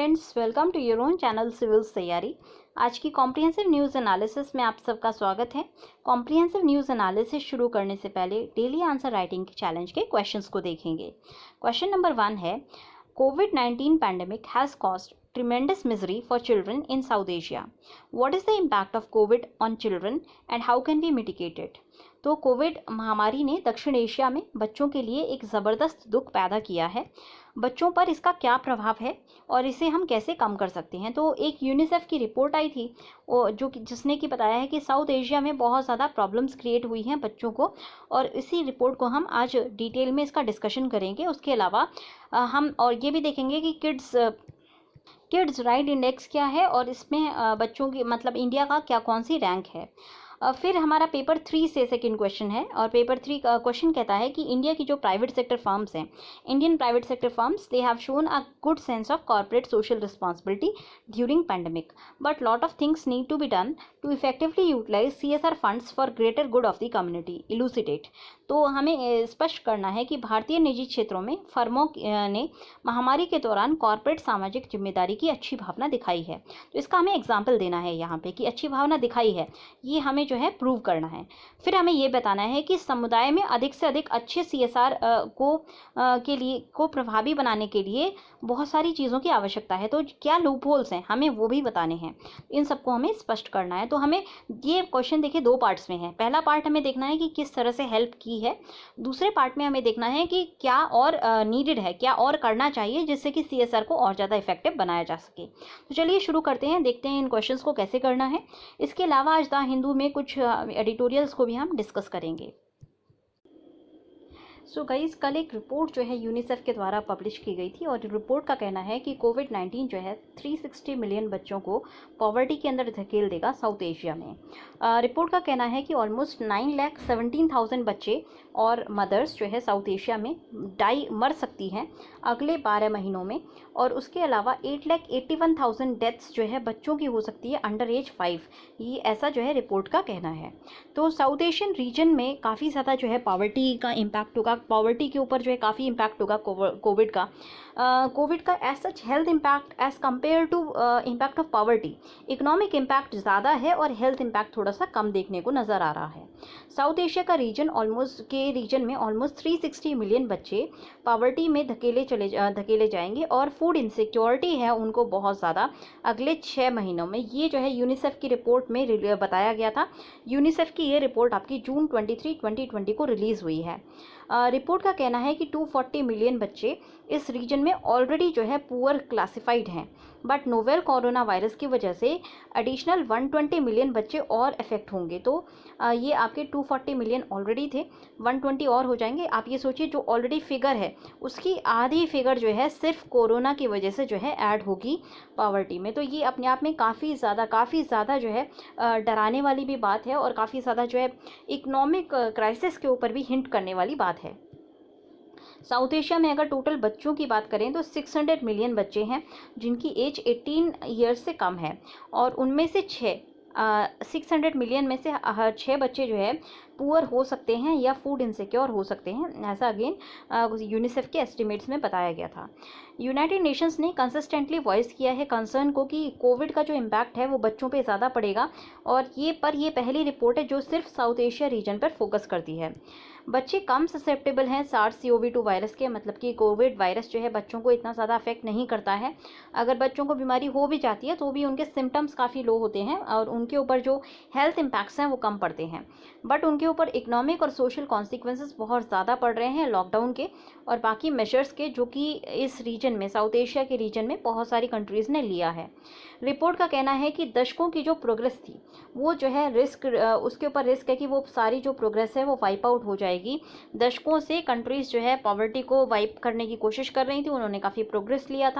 Friends, welcome to your own channel civils Taiyari. आज की comprehensive news analysis में आप सबका स्वागत है। कॉम्प्रिहेंसिव न्यूज़ एनालिसिस शुरू करने से पहले डेली आंसर राइटिंग के चैलेंज के क्वेश्चंस को देखेंगे। क्वेश्चन नंबर 1 है, कोविड-19 pandemic has caused tremendous misery for children in South Asia. What is the impact of COVID on children and how can we mitigate it? तो Covid महामारी ने दक्षिण एशिया में बच्चों के लिए एक ज़बरदस्त दुख पैदा किया है। बच्चों पर इसका क्या प्रभाव है और इसे हम कैसे कम कर सकते हैं। तो एक यूनिसेफ की रिपोर्ट आई थी जिसने कि बताया है कि साउथ एशिया में बहुत ज़्यादा प्रॉब्लम्स क्रिएट हुई हैं बच्चों को, और इसी रिपोर्ट को हम आज डिटेल में इसका डिस्कशन करेंगे। उसके अलावा हम और ये भी देखेंगे कि किड्स राइट इंडेक्स क्या है और इसमें बच्चों की मतलब इंडिया का क्या कौन सी रैंक है। फिर हमारा पेपर 3 से सेकंड क्वेश्चन है, और पेपर 3 का क्वेश्चन कहता है कि इंडिया की जो प्राइवेट सेक्टर फर्म्स हैं, Indian private sector firms, they have shown a good sense of corporate social responsibility during pandemic, but lot of things need to be done to effectively utilise CSR funds for greater good of the community. Elucidate. तो हमें स्पष्ट करना है कि भारतीय निजी क्षेत्रों में फर्मों ने महामारी के दौरान कॉर्पोरेट सामाजिक जिम्मेदारी की अच्छी भावना दिखाई है। तो इसका हमें एग्जाम्पल देना है यहाँ पे कि अच्छी भावना दिखाई है, ये हमें जो है प्रूव करना है। फिर हमें ये बताना है कि समुदाय में अधिक से अधिक अच्छे CSR को प्रभावी बनाने के लिए बहुत सारी चीज़ों की आवश्यकता है। तो क्या लूप होल्स हैं, हमें वो भी बताने हैं। इन सबको हमें स्पष्ट करना है। तो हमें ये क्वेश्चन देखिए 2 पार्ट्स में है। पहला पार्ट हमें देखना है कि किस तरह से हेल्प की है। दूसरे पार्ट में हमें देखना है कि क्या और नीडेड है, क्या और करना चाहिए जिससे कि CSR को और ज़्यादा इफेक्टिव बनाया जा सके। तो चलिए शुरू करते हैं, देखते हैं इन क्वेश्चंस को कैसे करना है। इसके अलावा आज द हिंदू में कुछ एडिटोरियल्स को भी हम डिस्कस करेंगे। सो गाइस, कल एक रिपोर्ट जो है यूनिसेफ के द्वारा पब्लिश की गई थी, और रिपोर्ट का कहना है कि कोविड-19 जो है 360 मिलियन बच्चों को पॉवर्टी के अंदर धकेल देगा साउथ एशिया में। रिपोर्ट का कहना है कि ऑलमोस्ट 9,17,000 बच्चे और मदर्स जो है साउथ एशिया में मर सकती हैं अगले 12 महीनों में, और उसके अलावा 8,81,000 डेथ्स जो है बच्चों की हो सकती है अंडर एज 5। ये ऐसा जो है रिपोर्ट का कहना है। तो साउथ एशियन रीजन में काफ़ी ज़्यादा जो है पॉवर्टी का इम्पैक्ट होगा, पॉवर्टी के ऊपर जो है काफ़ी इम्पैक्ट होगा कोविड का as such health impact as compared to impact of poverty. Economic impact ज़्यादा है और हेल्थ इम्पैक्ट थोड़ा सा कम देखने को नज़र आ रहा है। साउथ एशिया का रीजन में ऑलमोस्ट 360 मिलियन बच्चे पॉवर्टी में धकेले जाएंगे, और फूड इनसिक्योरिटी है उनको बहुत ज़्यादा अगले 6 महीनों में। ये जो है यूनिसेफ की रिपोर्ट में बताया गया था। यूनिसेफ की ये रिपोर्ट आपकी जून 23, 2020 को रिलीज़ हुई है। रिपोर्ट का कहना है कि 240 मिलियन बच्चे इस रीजन में ऑलरेडी जो है पुअर क्लासिफाइड हैं, बट नोवेल कोरोना वायरस की वजह से एडिशनल 120 मिलियन बच्चे और इफेक्ट होंगे। तो ये आपके 240 मिलियन ऑलरेडी थे, 120 और हो जाएंगे। आप ये सोचिए, जो ऑलरेडी फिगर है उसकी आधी फिगर जो है सिर्फ कोरोना की वजह से जो है ऐड होगी पॉवर्टी में। तो ये अपने आप में काफ़ी ज़्यादा जो है डराने वाली भी बात है, और काफ़ी ज़्यादा जो है इकोनॉमिक क्राइसिस के ऊपर भी हिंट करने वाली बात है। साउथ एशिया में अगर टोटल बच्चों की बात करें तो 600 मिलियन बच्चे हैं जिनकी एज 18 ईयर्स से कम है, और उनमें से 600 मिलियन में से 6 बच्चे जो है पुअर हो सकते हैं या फूड इनसिक्योर हो सकते हैं। ऐसा अगेन यूनिसेफ के एस्टिमेट्स में बताया गया था। यूनाइटेड नेशंस ने कंसिस्टेंटली वॉइस किया है कंसर्न को कि कोविड का जो इम्पैक्ट है वो बच्चों पे ज़्यादा पड़ेगा, और ये पहली रिपोर्ट है जो सिर्फ साउथ एशिया रीजन पर फोकस करती है। बच्चे कम ससेप्टेबल हैं SARS-CoV-2 वायरस के, मतलब कि कोविड वायरस जो है बच्चों को इतना ज़्यादा अफेक्ट नहीं करता है। अगर बच्चों को बीमारी हो भी जाती है तो भी उनके सिम्टम्स काफ़ी लो होते हैं, और उनके ऊपर जो हेल्थ इम्पैक्ट्स हैं वो कम पड़ते हैं, बट उनके ऊपर इकोनॉमिक और सोशल कॉन्सिक्वेंसेस बहुत ज़्यादा पड़ रहे हैं लॉकडाउन के और बाकी मेजर्स के, जो कि इस रीजन में साउथ एशिया के रीजन में बहुत सारी कंट्रीज़ ने लिया है। रिपोर्ट का कहना है कि दशकों की जो प्रोग्रेस थी वो जो है उसके ऊपर रिस्क है कि वो सारी जो प्रोग्रेस है वो वाइप आउट हो जाएगी। दशकों से कंट्रीज़ जो है पॉवर्टी को वाइप करने की कोशिश कर रही थी, उन्होंने काफ़ी प्रोग्रेस किया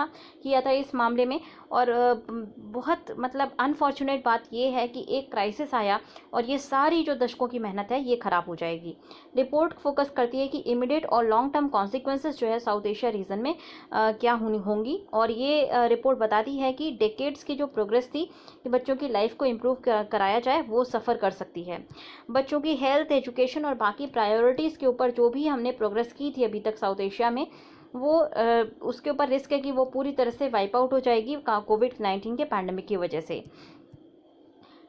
था इस मामले में, और बहुत मतलब अनफॉर्चुनेट बात ये है कि एक क्राइसिस आया और ये सारी जो दशकों की मेहनत है ये ख़राब हो जाएगी। रिपोर्ट फोकस करती है कि इमीडिएट और लॉन्ग टर्म कॉन्सिक्वेंसेस जो है साउथ एशिया रीजन में क्या होंगी, और ये रिपोर्ट बताती है कि डेकेड्स की जो प्रोग्रेस थी कि बच्चों की लाइफ को इम्प्रूव कराया जाए वो सफ़र कर सकती है। बच्चों की हेल्थ, एजुकेशन और बाकी प्रायोरिटीज़ के ऊपर जो भी हमने प्रोग्रेस की थी अभी तक साउथ एशिया में, वो उसके ऊपर रिस्क है कि वो पूरी तरह से वाइप आउट हो जाएगी कोविड-19 के पैंडेमिक की वजह से।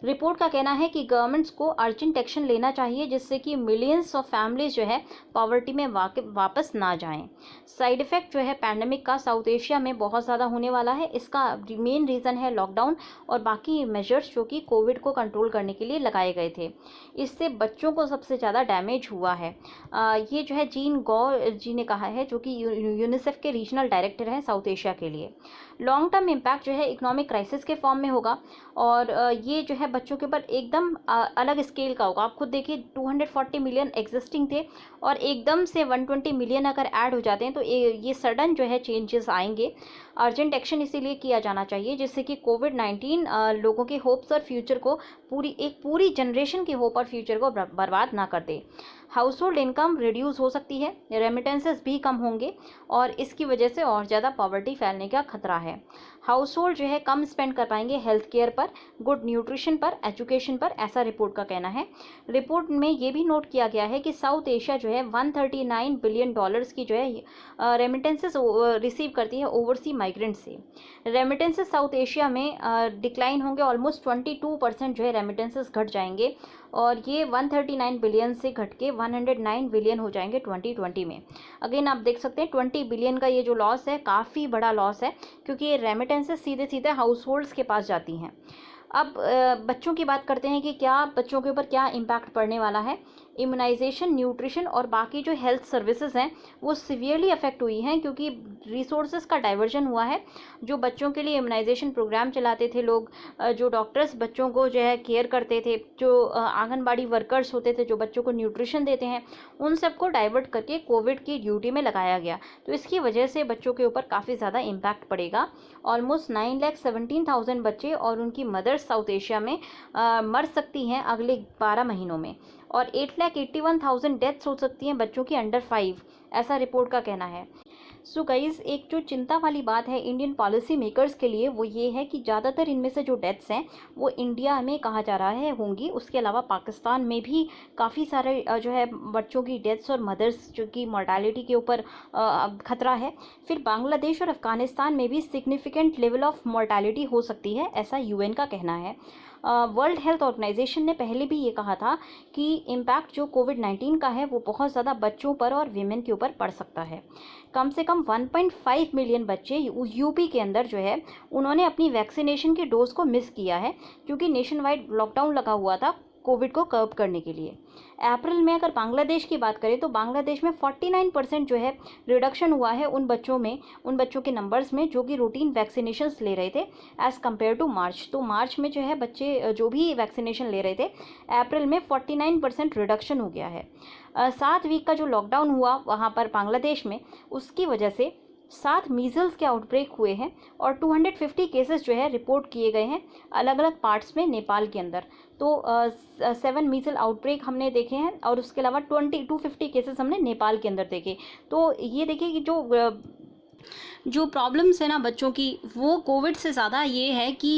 रिपोर्ट का कहना है कि गवर्नमेंट्स को अर्जेंट एक्शन लेना चाहिए जिससे कि मिलियंस ऑफ फैमिलीज जो है पॉवर्टी में वापस ना जाएं। साइड इफ़ेक्ट जो है पैंडेमिक का साउथ एशिया में बहुत ज़्यादा होने वाला है। इसका मेन रीज़न है लॉकडाउन और बाकी मेजर्स जो कि कोविड को कंट्रोल करने के लिए लगाए गए थे। इससे बच्चों को सबसे ज़्यादा डैमेज हुआ है। ये जो है जीन गौ जी ने कहा है, जो कि यूनिसेफ के रीजनल डायरेक्टर हैं साउथ एशिया के लिए। लॉन्ग टर्म इम्पैक्ट जो है इकोनॉमिक क्राइसिस के फॉर्म में होगा और ये जो है बच्चों के ऊपर एकदम अलग स्केल का होगा। आप खुद देखिए 240 मिलियन एग्जिस्टिंग थे और एकदम से 120 मिलियन अगर ऐड हो जाते हैं तो ये सडन जो है चेंजेस आएंगे। अर्जेंट एक्शन इसीलिए किया जाना चाहिए जिससे कि कोविड-19 लोगों के होप्स और फ्यूचर को पूरी जनरेशन के होप और फ्यूचर को बर्बाद ना कर दे। हाउस होल्ड इनकम रिड्यूस हो सकती है, रेमिटेंसेस भी कम होंगे और इसकी वजह से और ज़्यादा पॉवर्टी फैलने का खतरा है। हाउस होल्ड जो है कम स्पेंड कर पाएंगे हेल्थ केयर पर, गुड न्यूट्रिशन पर, एजुकेशन पर, ऐसा रिपोर्ट का कहना है। रिपोर्ट में ये भी नोट किया गया है कि साउथ एशिया जो है 139 बिलियन डॉलर्स की जो है रेमिटेंसेस रिसीव करती है ओवरसी माइग्रेंट से। रेमिटेंसेस साउथ एशिया में डिक्लाइन होंगे, ऑलमोस्ट 22% जो है रेमिटेंसेस घट जाएंगे और ये 139 बिलियन से घट के 109 बिलियन हो जाएंगे 2020 में। अगेन आप देख सकते हैं 20 बिलियन का ये जो लॉस है काफ़ी बड़ा लॉस है क्योंकि ये रेमिटेंसेस सीधे सीधे हाउस होल्ड्स के पास जाती हैं। अब बच्चों की बात करते हैं कि क्या बच्चों के ऊपर क्या इम्पैक्ट पड़ने वाला है। इम्यूनाइजेशन, न्यूट्रिशन और बाकी जो हेल्थ सर्विसेज हैं वो सीवियरली अफेक्ट हुई हैं क्योंकि रिसोर्सेज का डाइवर्जन हुआ है। जो बच्चों के लिए इम्यूनाइजेशन प्रोग्राम चलाते थे लोग, जो डॉक्टर्स बच्चों को जो है केयर करते थे, जो आंगनबाड़ी वर्कर्स होते थे जो बच्चों को न्यूट्रिशन देते हैं, उन सबको डाइवर्ट करके कोविड की ड्यूटी में लगाया गया। तो इसकी वजह से बच्चों के ऊपर काफ़ी ज़्यादा इम्पैक्ट पड़ेगा। ऑलमोस्ट 9,17,000 बच्चे और उनकी मदर्स साउथ एशिया में मर सकती हैं अगले 12 महीनों में और 8,81,000 डेथ्स हो सकती हैं बच्चों की अंडर 5, ऐसा रिपोर्ट का कहना है। सो गाइज, एक जो चिंता वाली बात है इंडियन पॉलिसी मेकर्स के लिए वो ये है कि ज़्यादातर इनमें से जो डेथ्स हैं वो इंडिया में कहा जा रहा है होंगी। उसके अलावा पाकिस्तान में भी काफ़ी सारे जो है बच्चों की डेथ्स और मदर्स जो की मॉर्टेलिटी के ऊपर खतरा है। फिर बांग्लादेश और अफगानिस्तान में भी सिग्निफिकेंट लेवल ऑफ मॉर्टेलिटी हो सकती है, ऐसा यूएन का कहना है। वर्ल्ड हेल्थ ऑर्गेनाइजेशन ने पहले भी ये कहा था कि इम्पैक्ट जो कोविड-19 का है वो बहुत ज़्यादा बच्चों पर और वीमेन के ऊपर पड़ सकता है। कम से कम 1.5 मिलियन बच्चे यूपी के अंदर जो है उन्होंने अपनी वैक्सीनेशन के डोज को मिस किया है क्योंकि नेशन वाइड लॉकडाउन लगा हुआ था कोविड को कर्ब करने के लिए। अप्रैल में अगर बांग्लादेश की बात करें तो बांग्लादेश में 49% जो है रिडक्शन हुआ है उन बच्चों के नंबर्स में जो कि रूटीन वैक्सीनेशंस ले रहे थे एज़ कम्पेयर टू मार्च। तो मार्च में जो है बच्चे जो भी वैक्सीनेशन ले रहे थे, अप्रैल में 49% रिडक्शन हो गया है। 7 वीक का जो लॉकडाउन हुआ वहाँ पर बांग्लादेश में, उसकी वजह से 7 मीजल्स के आउटब्रेक हुए हैं और 250 केसेस जो है रिपोर्ट किए गए हैं अलग अलग पार्ट्स में नेपाल के अंदर। तो 7 मीजल आउटब्रेक हमने देखे हैं और उसके अलावा 250 केसेस हमने नेपाल के अंदर देखे। तो ये देखिए कि जो प्रॉब्लम्स है ना बच्चों की, वो कोविड से ज़्यादा ये है कि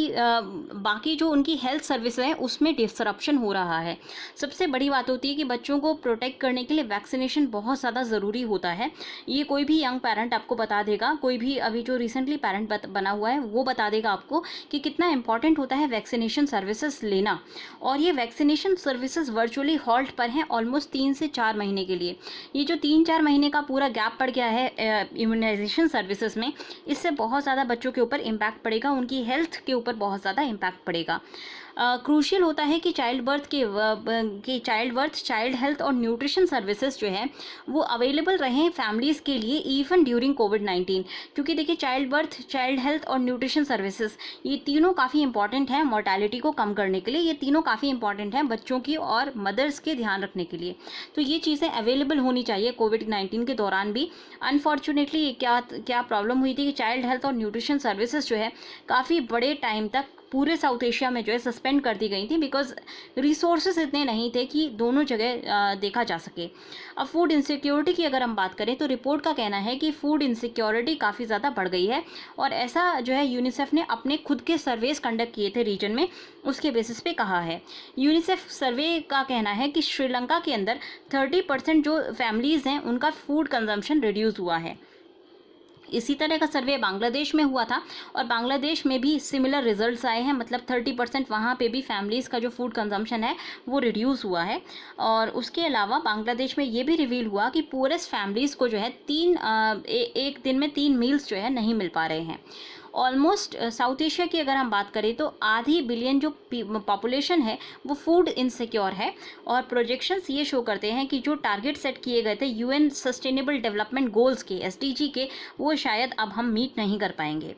बाकी जो उनकी हेल्थ सर्विस है उसमें डिसरप्शन हो रहा है। सबसे बड़ी बात होती है कि बच्चों को प्रोटेक्ट करने के लिए वैक्सीनेशन बहुत ज़्यादा ज़रूरी होता है। ये कोई भी यंग पेरेंट आपको बता देगा, कोई भी अभी जो रिसेंटली पेरेंट बना हुआ है वो बता देगा आपको कि कितना इंपॉर्टेंट होता है वैक्सीनेशन सर्विसेज लेना। और ये वैक्सीनेशन सर्विसेज वर्चुअली हॉल्ट पर हैं ऑलमोस्ट 3 से 4 महीने के लिए। ये जो 3-4 महीने का पूरा गैप पड़ गया है इम्यूनाइजेशन सर्विसेज में, इससे बहुत ज़्यादा बच्चों के ऊपर इम्पैक्ट पड़ेगा, उनकी हेल्थ के ऊपर बहुत ज़्यादा इम्पैक्ट पड़ेगा। क्रूशियल होता है कि चाइल्ड बर्थ, चाइल्ड हेल्थ और न्यूट्रिशन सर्विसेज जो है वो अवेलेबल रहें फैमिलीज़ के लिए इवन ड्यूरिंग कोविड-19, क्योंकि देखिए चाइल्ड बर्थ, चाइल्ड हेल्थ और न्यूट्रिशन सर्विसेज ये तीनों काफ़ी इंपॉर्टेंट हैं मॉर्टेलिटी को कम करने के लिए। ये तीनों काफ़ी इंपॉर्टेंट हैं बच्चों की और मदर्स के ध्यान रखने के लिए। तो ये चीज़ें अवेलेबल होनी चाहिए कोविड-19 के दौरान भी। अनफॉर्चुनेटली क्या प्रॉब्लम हुई थी कि चाइल्ड हेल्थ और न्यूट्रिशन सर्विसेज जो है काफ़ी बड़े टाइम तक पूरे साउथ एशिया में जो है सस्पेंड कर दी गई थी बिकॉज रिसोर्सेज इतने नहीं थे कि दोनों जगह देखा जा सके। अब फूड इनसिक्योरिटी की अगर हम बात करें तो रिपोर्ट का कहना है कि फूड इनसिक्योरिटी काफ़ी ज़्यादा बढ़ गई है और ऐसा जो है यूनिसेफ ने अपने खुद के सर्वेस कंडक्ट किए थे रीजन में, उसके बेसिस पे कहा है। यूनिसेफ सर्वे का कहना है कि श्रीलंका के अंदर 30% जो फैमिलीज़ हैं उनका फूड कंजम्पशन रिड्यूस हुआ है। इसी तरह का सर्वे बांग्लादेश में हुआ था और बांग्लादेश में भी सिमिलर रिजल्ट्स आए हैं, मतलब 30% वहाँ पे भी फैमिलीज़ का जो फूड कंजम्पशन है वो रिड्यूस हुआ है। और उसके अलावा बांग्लादेश में ये भी रिवील हुआ कि पुअरेस्ट फैमिलीज़ को जो है एक दिन में 3 मील्स जो है नहीं मिल पा रहे हैं। ऑलमोस्ट साउथ एशिया की अगर हम बात करें तो आधी बिलियन जो पॉपुलेशन है वो फूड इनसिक्योर है। और प्रोजेक्शंस ये शो करते हैं कि जो टारगेट सेट किए गए थे यूएन सस्टेनेबल डेवलपमेंट गोल्स के, एसडीजी के, वो शायद अब हम मीट नहीं कर पाएंगे।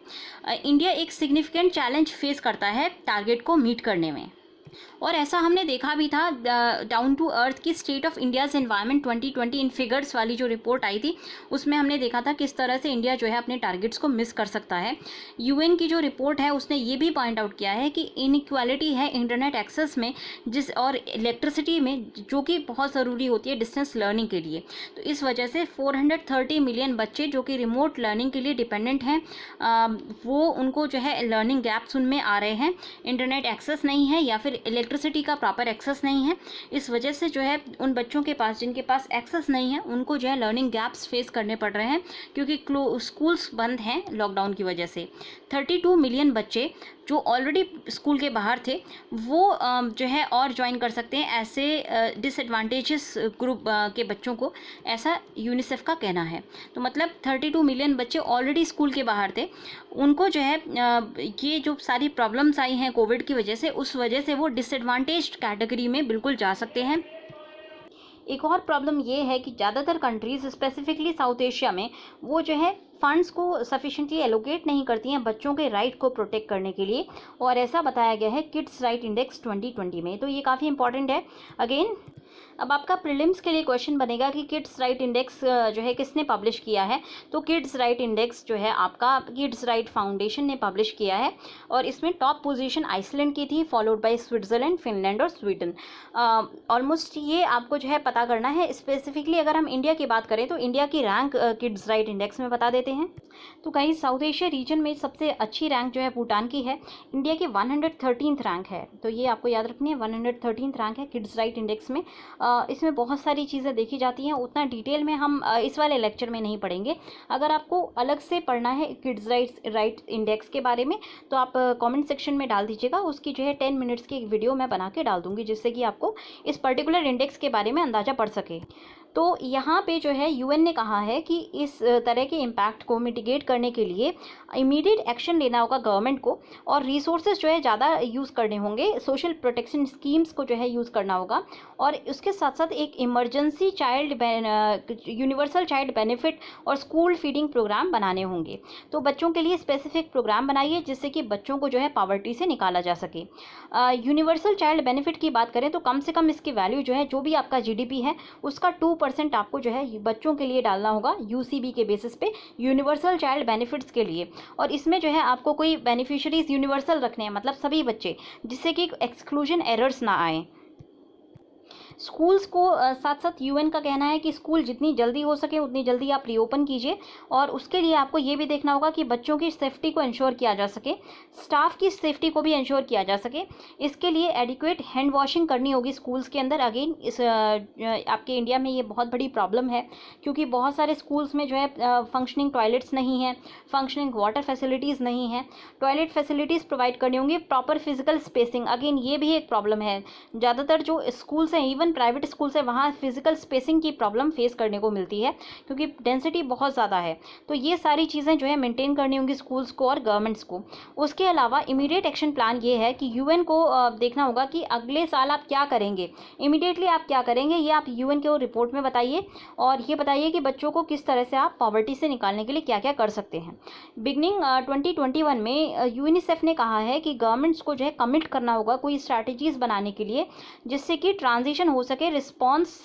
इंडिया एक सिग्निफिकेंट चैलेंज फेस करता है टारगेट को मीट करने में। और ऐसा हमने देखा भी था, डाउन टू अर्थ की state of India's environment 2020 in figures वाली जो रिपोर्ट आई थी उसमें हमने देखा था किस तरह से इंडिया जो है अपने टारगेट्स को मिस कर सकता है। यूएन की जो रिपोर्ट है उसने ये भी पॉइंट आउट किया है कि इनइक्वालिटी है इंटरनेट एक्सेस में और इलेक्ट्रिसिटी में, जो कि बहुत ज़रूरी होती है डिस्टेंस लर्निंग के लिए। तो इस वजह से 430 मिलियन बच्चे जो कि रिमोट लर्निंग के लिए डिपेंडेंट हैं, वो उनको जो है लर्निंग गैप्स उनमें आ रहे हैं। इंटरनेट एक्सेस नहीं है या फिर इलेक्ट्रिसिटी का प्रॉपर एक्सेस नहीं है। इस वजह से जो है उन बच्चों के पास जिनके पास एक्सेस नहीं है उनको जो है लर्निंग गैप्स फेस करने पड़ रहे हैं, क्योंकि स्कूल्स बंद हैं लॉकडाउन की वजह से। 32 मिलियन बच्चे जो ऑलरेडी स्कूल के बाहर थे वो जो है और ज्वाइन कर सकते हैं ऐसे डिसएडवांटेजेस ग्रुप के बच्चों को, ऐसा यूनिसेफ का कहना है। तो मतलब 32 मिलियन बच्चे ऑलरेडी स्कूल के बाहर थे, उनको जो है ये जो सारी प्रॉब्लम्स आई हैं कोविड की वजह से, उस वजह से वो डिसएडवांटेज्ड कैटेगरी में बिल्कुल जा सकते हैं। एक और प्रॉब्लम ये है कि ज़्यादातर कंट्रीज़ स्पेसिफिकली साउथ एशिया में वो जो है फंड्स को सफिशिएंटली एलोकेट नहीं करती हैं बच्चों के राइट को प्रोटेक्ट करने के लिए, और ऐसा बताया गया है किड्स राइट इंडेक्स 2020 में। तो ये काफ़ी इंपॉर्टेंट है। अगेन अब आपका प्रीलिम्स के लिए क्वेश्चन बनेगा कि किड्स राइट इंडेक्स जो है किसने पब्लिश किया है। तो किड्स राइट इंडेक्स जो है आपका किड्स राइट फाउंडेशन ने पब्लिश किया है और इसमें टॉप पोजीशन आइसलैंड की थी, फॉलोड बाय स्विट्ज़रलैंड, फिनलैंड और स्वीडन। ऑलमोस्ट ये आपको जो है पता करना है। स्पेसिफिकली अगर हम इंडिया की बात करें तो इंडिया की रैंक किड्स राइट इंडेक्स में बता देते हैं। तो कहीं साउथ एशिया रीजन में सबसे अच्छी रैंक जो है भूटान की है, इंडिया की 113th रैंक है। तो ये आपको याद रखनी है, 113th रैंक है किड्स राइट इंडेक्स में। इसमें बहुत सारी चीज़ें देखी जाती हैं, उतना डिटेल में हम इस वाले लेक्चर में नहीं पढ़ेंगे। अगर आपको अलग से पढ़ना है किड्स राइट इंडेक्स के बारे में तो आप कमेंट सेक्शन में डाल दीजिएगा, उसकी जो है 10 मिनट्स की एक वीडियो मैं बना के डाल दूँगी, जिससे कि आपको इस पर्टिकुलर इंडेक्स के बारे में अंदाज़ा पड़ सके। तो यहाँ पे जो है यूएन ने कहा है कि इस तरह के इम्पैक्ट को मिटिगेट करने के लिए इमीडिएट एक्शन लेना होगा गवर्नमेंट को, और रिसोर्सेज जो है ज़्यादा यूज़ करने होंगे, सोशल प्रोटेक्शन स्कीम्स को जो है यूज़ करना होगा, और उसके साथ साथ एक इमरजेंसी यूनिवर्सल चाइल्ड बेनिफिट और स्कूल फीडिंग प्रोग्राम बनाने होंगे। तो बच्चों के लिए स्पेसिफिक प्रोग्राम बनाइए जिससे कि बच्चों को जो है पॉवर्टी से निकाला जा सके। यूनिवर्सल चाइल्ड बेनिफिट की बात करें तो कम से कम इसकी वैल्यू जो है, जो भी आपका जीडीपी है उसका 2% आपको जो है बच्चों के लिए डालना होगा यूसीबी के बेसिस पे, यूनिवर्सल चाइल्ड बेनिफिट्स के लिए। और इसमें जो है आपको कोई बेनिफिशियरीज यूनिवर्सल रखने हैं, मतलब सभी बच्चे, जिससे कि एक्सक्लूजन एरर्स ना आए। स्कूल्स को साथ साथ यूएन का कहना है कि स्कूल जितनी जल्दी हो सके उतनी जल्दी आप रीओपन कीजिए, और उसके लिए आपको ये भी देखना होगा कि बच्चों की सेफ्टी को इंश्योर किया जा सके, स्टाफ की सेफ्टी को भी इंश्योर किया जा सके। इसके लिए एडिक्वेट हैंड वॉशिंग करनी होगी स्कूल्स के अंदर। अगेन इस आपके इंडिया में ये बहुत बड़ी प्रॉब्लम है, क्योंकि बहुत सारे स्कूल्स में जो है फंक्शनिंग टॉयलेट्स नहीं हैं, फंक्शनिंग वाटर फैसिलिटीज़ नहीं हैं। टॉयलेट फैसिलिटीज़ प्रोवाइड करनी होंगी, प्रॉपर फिजिकल स्पेसिंग, अगेन ये भी एक प्रॉब्लम है। ज़्यादातर जो स्कूल्स हैं, इवन प्राइवेट स्कूल्स है, वहाँ फिजिकल स्पेसिंग की प्रॉब्लम फेस करने को मिलती है क्योंकि डेंसिटी बहुत ज़्यादा है। तो ये सारी चीज़ें जो है मेंटेन करनी होंगी स्कूल्स को और गवर्नमेंट्स को। उसके अलावा इमीडिएट एक्शन प्लान ये है कि यूएन को देखना होगा कि अगले साल आप क्या करेंगे, इमीडिएटली आप क्या करेंगे, ये आप यूएन के रिपोर्ट में बताइए, और ये बताइए कि बच्चों को किस तरह से आप पॉवर्टी से निकालने के लिए क्या क्या कर सकते हैं। बिगनिंग 2021 में यूनिसेफ ने कहा है कि गवर्नमेंट्स को जो है कमिट करना होगा कोई स्ट्रैटेजीज बनाने के लिए, जिससे कि ट्रांजिशन हो सके, रिस्पॉन्स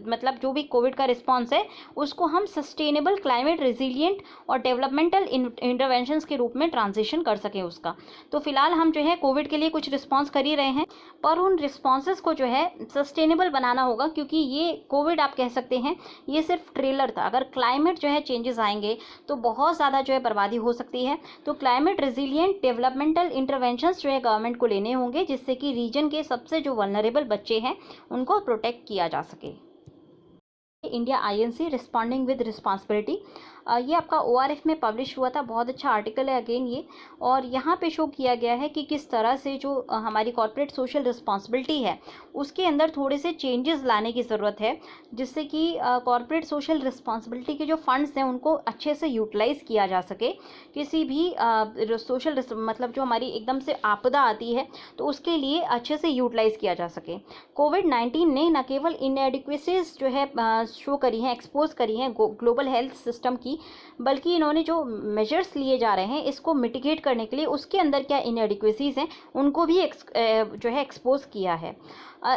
मतलब जो भी कोविड का रिस्पॉन्स है उसको हम सस्टेनेबल, क्लाइमेट रेजिलिएंट और डेवलपमेंटल इंटरवेंशंस के रूप में ट्रांजिशन कर सकें उसका। तो फिलहाल हम जो है कोविड के लिए कुछ रिस्पॉन्स कर ही रहे हैं, पर उन रिस्पॉन्सेस को जो है सस्टेनेबल बनाना होगा, क्योंकि ये कोविड आप कह सकते हैं ये सिर्फ ट्रेलर था। अगर क्लाइमेट जो है चेंजेस आएंगे तो बहुत ज़्यादा जो है बर्बादी हो सकती है। तो क्लाइमेट रेजिलिएंट डेवलपमेंटल इंटरवेंशंस जो है गवर्नमेंट को लेने होंगे, जिससे कि रीजन के सबसे जो वल्नरेबल बच्चे हैं उनको प्रोटेक्ट किया जा सके। India INC responding with responsibility, ये आपका ओआरएफ में पब्लिश हुआ था। बहुत अच्छा आर्टिकल है अगेन ये, और यहाँ पे शो किया गया है कि किस तरह से जो हमारी कॉर्पोरेट सोशल रिस्पॉन्सिबिलिटी है उसके अंदर थोड़े से चेंजेस लाने की ज़रूरत है, जिससे कि कॉर्पोरेट सोशल रिस्पॉन्सिबिलिटी के जो फंड्स हैं उनको अच्छे से यूटिलाइज़ किया जा सके। किसी भी सोशल मतलब जो हमारी एकदम से आपदा आती है तो उसके लिए अच्छे से यूटिलाइज़ किया जा सके। कोविड-19 ने न केवल इनएडिक्वेसीज जो है शो करी हैं, एक्सपोज करी हैं ग्लोबल हेल्थ सिस्टम की, बल्कि इन्होंने जो मेजर्स लिए जा रहे हैं इसको मिटिगेट करने के लिए उसके अंदर क्या इनएडिक्वेसीज हैं उनको भी जो है एक्सपोज किया है।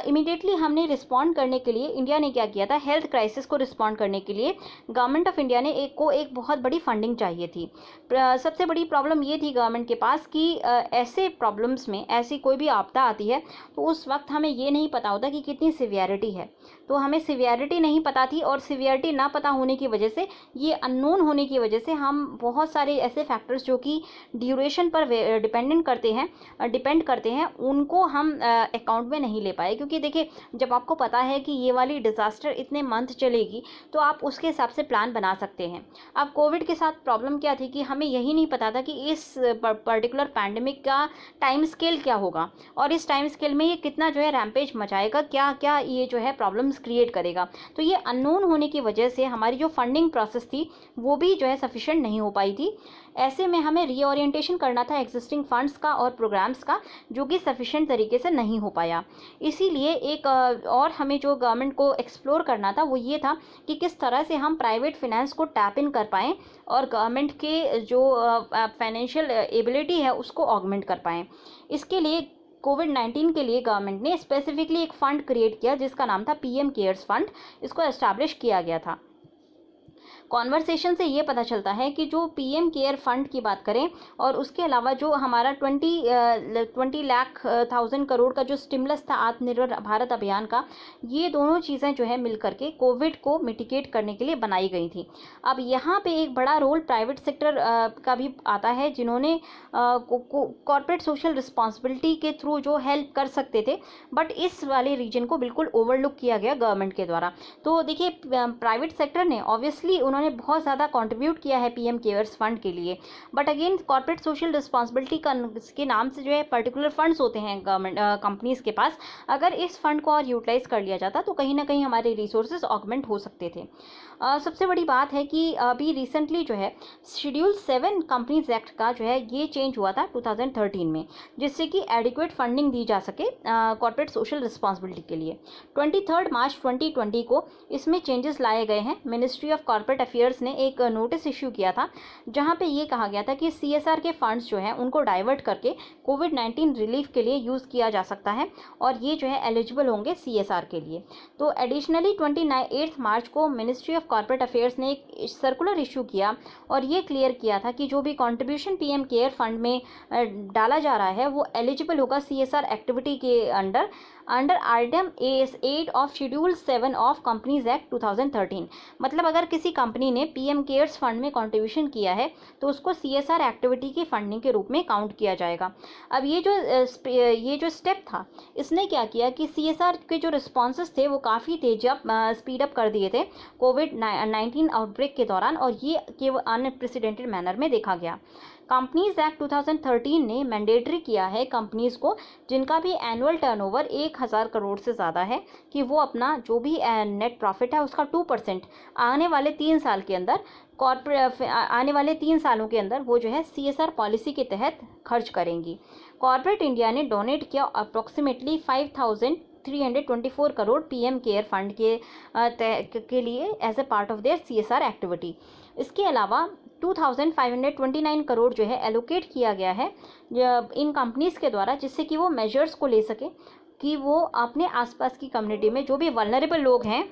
इमीडिएटली हमने रिस्पॉन्ड करने के लिए इंडिया ने क्या किया था, हेल्थ क्राइसिस को रिस्पॉन्ड करने के लिए गवर्नमेंट ऑफ इंडिया ने एक बहुत बड़ी फंडिंग चाहिए थी। सबसे बड़ी प्रॉब्लम ये थी गवर्नमेंट के पास कि ऐसे प्रॉब्लम्स में, ऐसी कोई भी आपदा आती है तो उस वक्त हमें ये नहीं पता होता कि कितनी सिवियरिटी है। तो हमें सिवियरिटी नहीं पता थी, और सिवियरिटी ना पता होने की वजह से, ये अननोन होने की वजह से हम बहुत सारे ऐसे फैक्टर्स जो कि ड्यूरेशन पर डिपेंड करते हैं उनको हम अकाउंट में नहीं ले पाए। क्योंकि देखिए, जब आपको पता है कि ये वाली डिज़ास्टर इतने मंथ चलेगी तो आप उसके हिसाब से प्लान बना सकते हैं। अब कोविड के साथ प्रॉब्लम क्या थी कि हमें यही नहीं पता था कि इस पर्टिकुलर पैंडेमिक का टाइम स्केल क्या होगा, और इस टाइम स्केल में ये कितना जो है रैम्पेज मचाएगा, क्या क्या ये जो है प्रॉब्लम्स क्रिएट करेगा। तो ये अननोन होने की वजह से हमारी जो फंडिंग प्रोसेस थी वो भी जो है सफिशिएंट नहीं हो पाई थी। ऐसे में हमें रीओरिएंटेशन करना था एग्जिस्टिंग फंड्स का और प्रोग्राम्स का, जो कि सफिशिएंट तरीके से नहीं हो पाया। इसीलिए एक और हमें जो गवर्नमेंट को एक्सप्लोर करना था वो ये था कि किस तरह से हम प्राइवेट फिनेंस को टैप इन कर पाएँ और गवर्नमेंट के जो फाइनेंशियल एबिलिटी है उसको ऑगमेंट कर पाएँ। इसके लिए कोविड-19 के लिए गवर्नमेंट ने स्पेसिफिकली एक फ़ंड क्रिएट किया जिसका नाम था पीएम केयर्स फंड। इसको एस्टैब्लिश किया गया था। कॉन्वर्सेशन से ये पता चलता है कि जो पीएम केयर फंड की बात करें और उसके अलावा जो हमारा 20 लाख करोड़ का जो स्टिमुलस था आत्मनिर्भर भारत अभियान का, ये दोनों चीज़ें जो है मिल करके कोविड को मिटिगेट करने के लिए बनाई गई थी। अब यहाँ पे एक बड़ा रोल प्राइवेट सेक्टर का भी आता है, जिन्होंने कॉर्पोरेट सोशल रिस्पॉन्सिबिलिटी के थ्रू जो हेल्प कर सकते थे, बट इस वाले रीजन को बिल्कुल ओवरलुक किया गया गवर्नमेंट के द्वारा। तो देखिए, प्राइवेट सेक्टर ने ऑब्वियसली उन्होंने बहुत ज़्यादा कंट्रीब्यूट किया है पीएम केयर्स फंड के लिए, but again corporate social responsibility के नाम से जो है पर्टिकुलर फंड्स होते हैं गवर्नमेंट कंपनीज के पास। अगर इस फंड को और यूटिलाइज कर लिया जाता तो कहीं ना कहीं हमारे रिसोर्सेज ऑगमेंट हो सकते थे। सबसे बड़ी बात है कि अभी रिसेंटली जो है शेड्यूल 7 कंपनीज एक्ट का जो है ये चेंज हुआ था 2013 में, जिससे कि एडिक्वेट फंडिंग दी जा सके कॉर्पोरेट सोशल रिस्पॉन्सिबिलिटी के लिए। 23 मार्च 2020 को इसमें चेंजेस लाए गए हैं। मिनिस्ट्री ऑफ कॉर्पोरेट अफेयर्स ने एक नोटिस इश्यू किया था जहां पे ये कहा गया था कि सीएसआर के फंड्स जो हैं उनको डाइवर्ट करके कोविड-19 रिलीफ के लिए यूज़ किया जा सकता है, और ये जो है एलिजिबल होंगे सीएसआर के लिए। तो एडिशनली 28 मार्च को मिनिस्ट्री ऑफ कॉर्पोरेट अफेयर्स ने एक सर्कुलर इशू किया और ये क्लियर किया था कि जो भी कंट्रीब्यूशन पीएम केयर फंड में डाला जा रहा है वो एलिजिबल होगा सीएसआर एक्टिविटी के under item A8 of schedule 7 of companies act 2013। मतलब अगर किसी कंपनी ने पीएम केयर्स फंड में कंट्रीब्यूशन किया है तो उसको सीएसआर एक्टिविटी की फंडिंग के रूप में काउंट किया जाएगा। अब ये जो स्टेप था, इसने क्या किया कि सीएसआर के जो रिस्पॉन्सेस थे वो काफ़ी तेज स्पीड अप कर दिए थे कोविड-19 आउटब्रेक के दौरान, और ये केवल अनप्रेसिडेंटेड मैनर में देखा गया। कंपनीज एक्ट 2013 ने मैंडेटरी किया है कंपनीज को जिनका भी एनुअल टर्नओवर 1000 करोड़ से ज़्यादा है कि वो अपना जो भी नेट प्रॉफिट है उसका 2% आने वाले 3 साल के अंदर आने वाले 3 सालों के अंदर वो जो है सीएसआर पॉलिसी के तहत खर्च करेंगी। कॉर्पोरेट इंडिया ने डोनेट किया approximately 5324 crore PM care fund के लिए as a part of their CSR activity. इसके अलावा 2529 करोड़ जो है एलोकेट किया गया है इन कंपनीज़ के द्वारा, जिससे कि वो मेजर्स को ले सके कि वो अपने आसपास की कम्युनिटी में जो भी वल्नरेबल लोग हैं,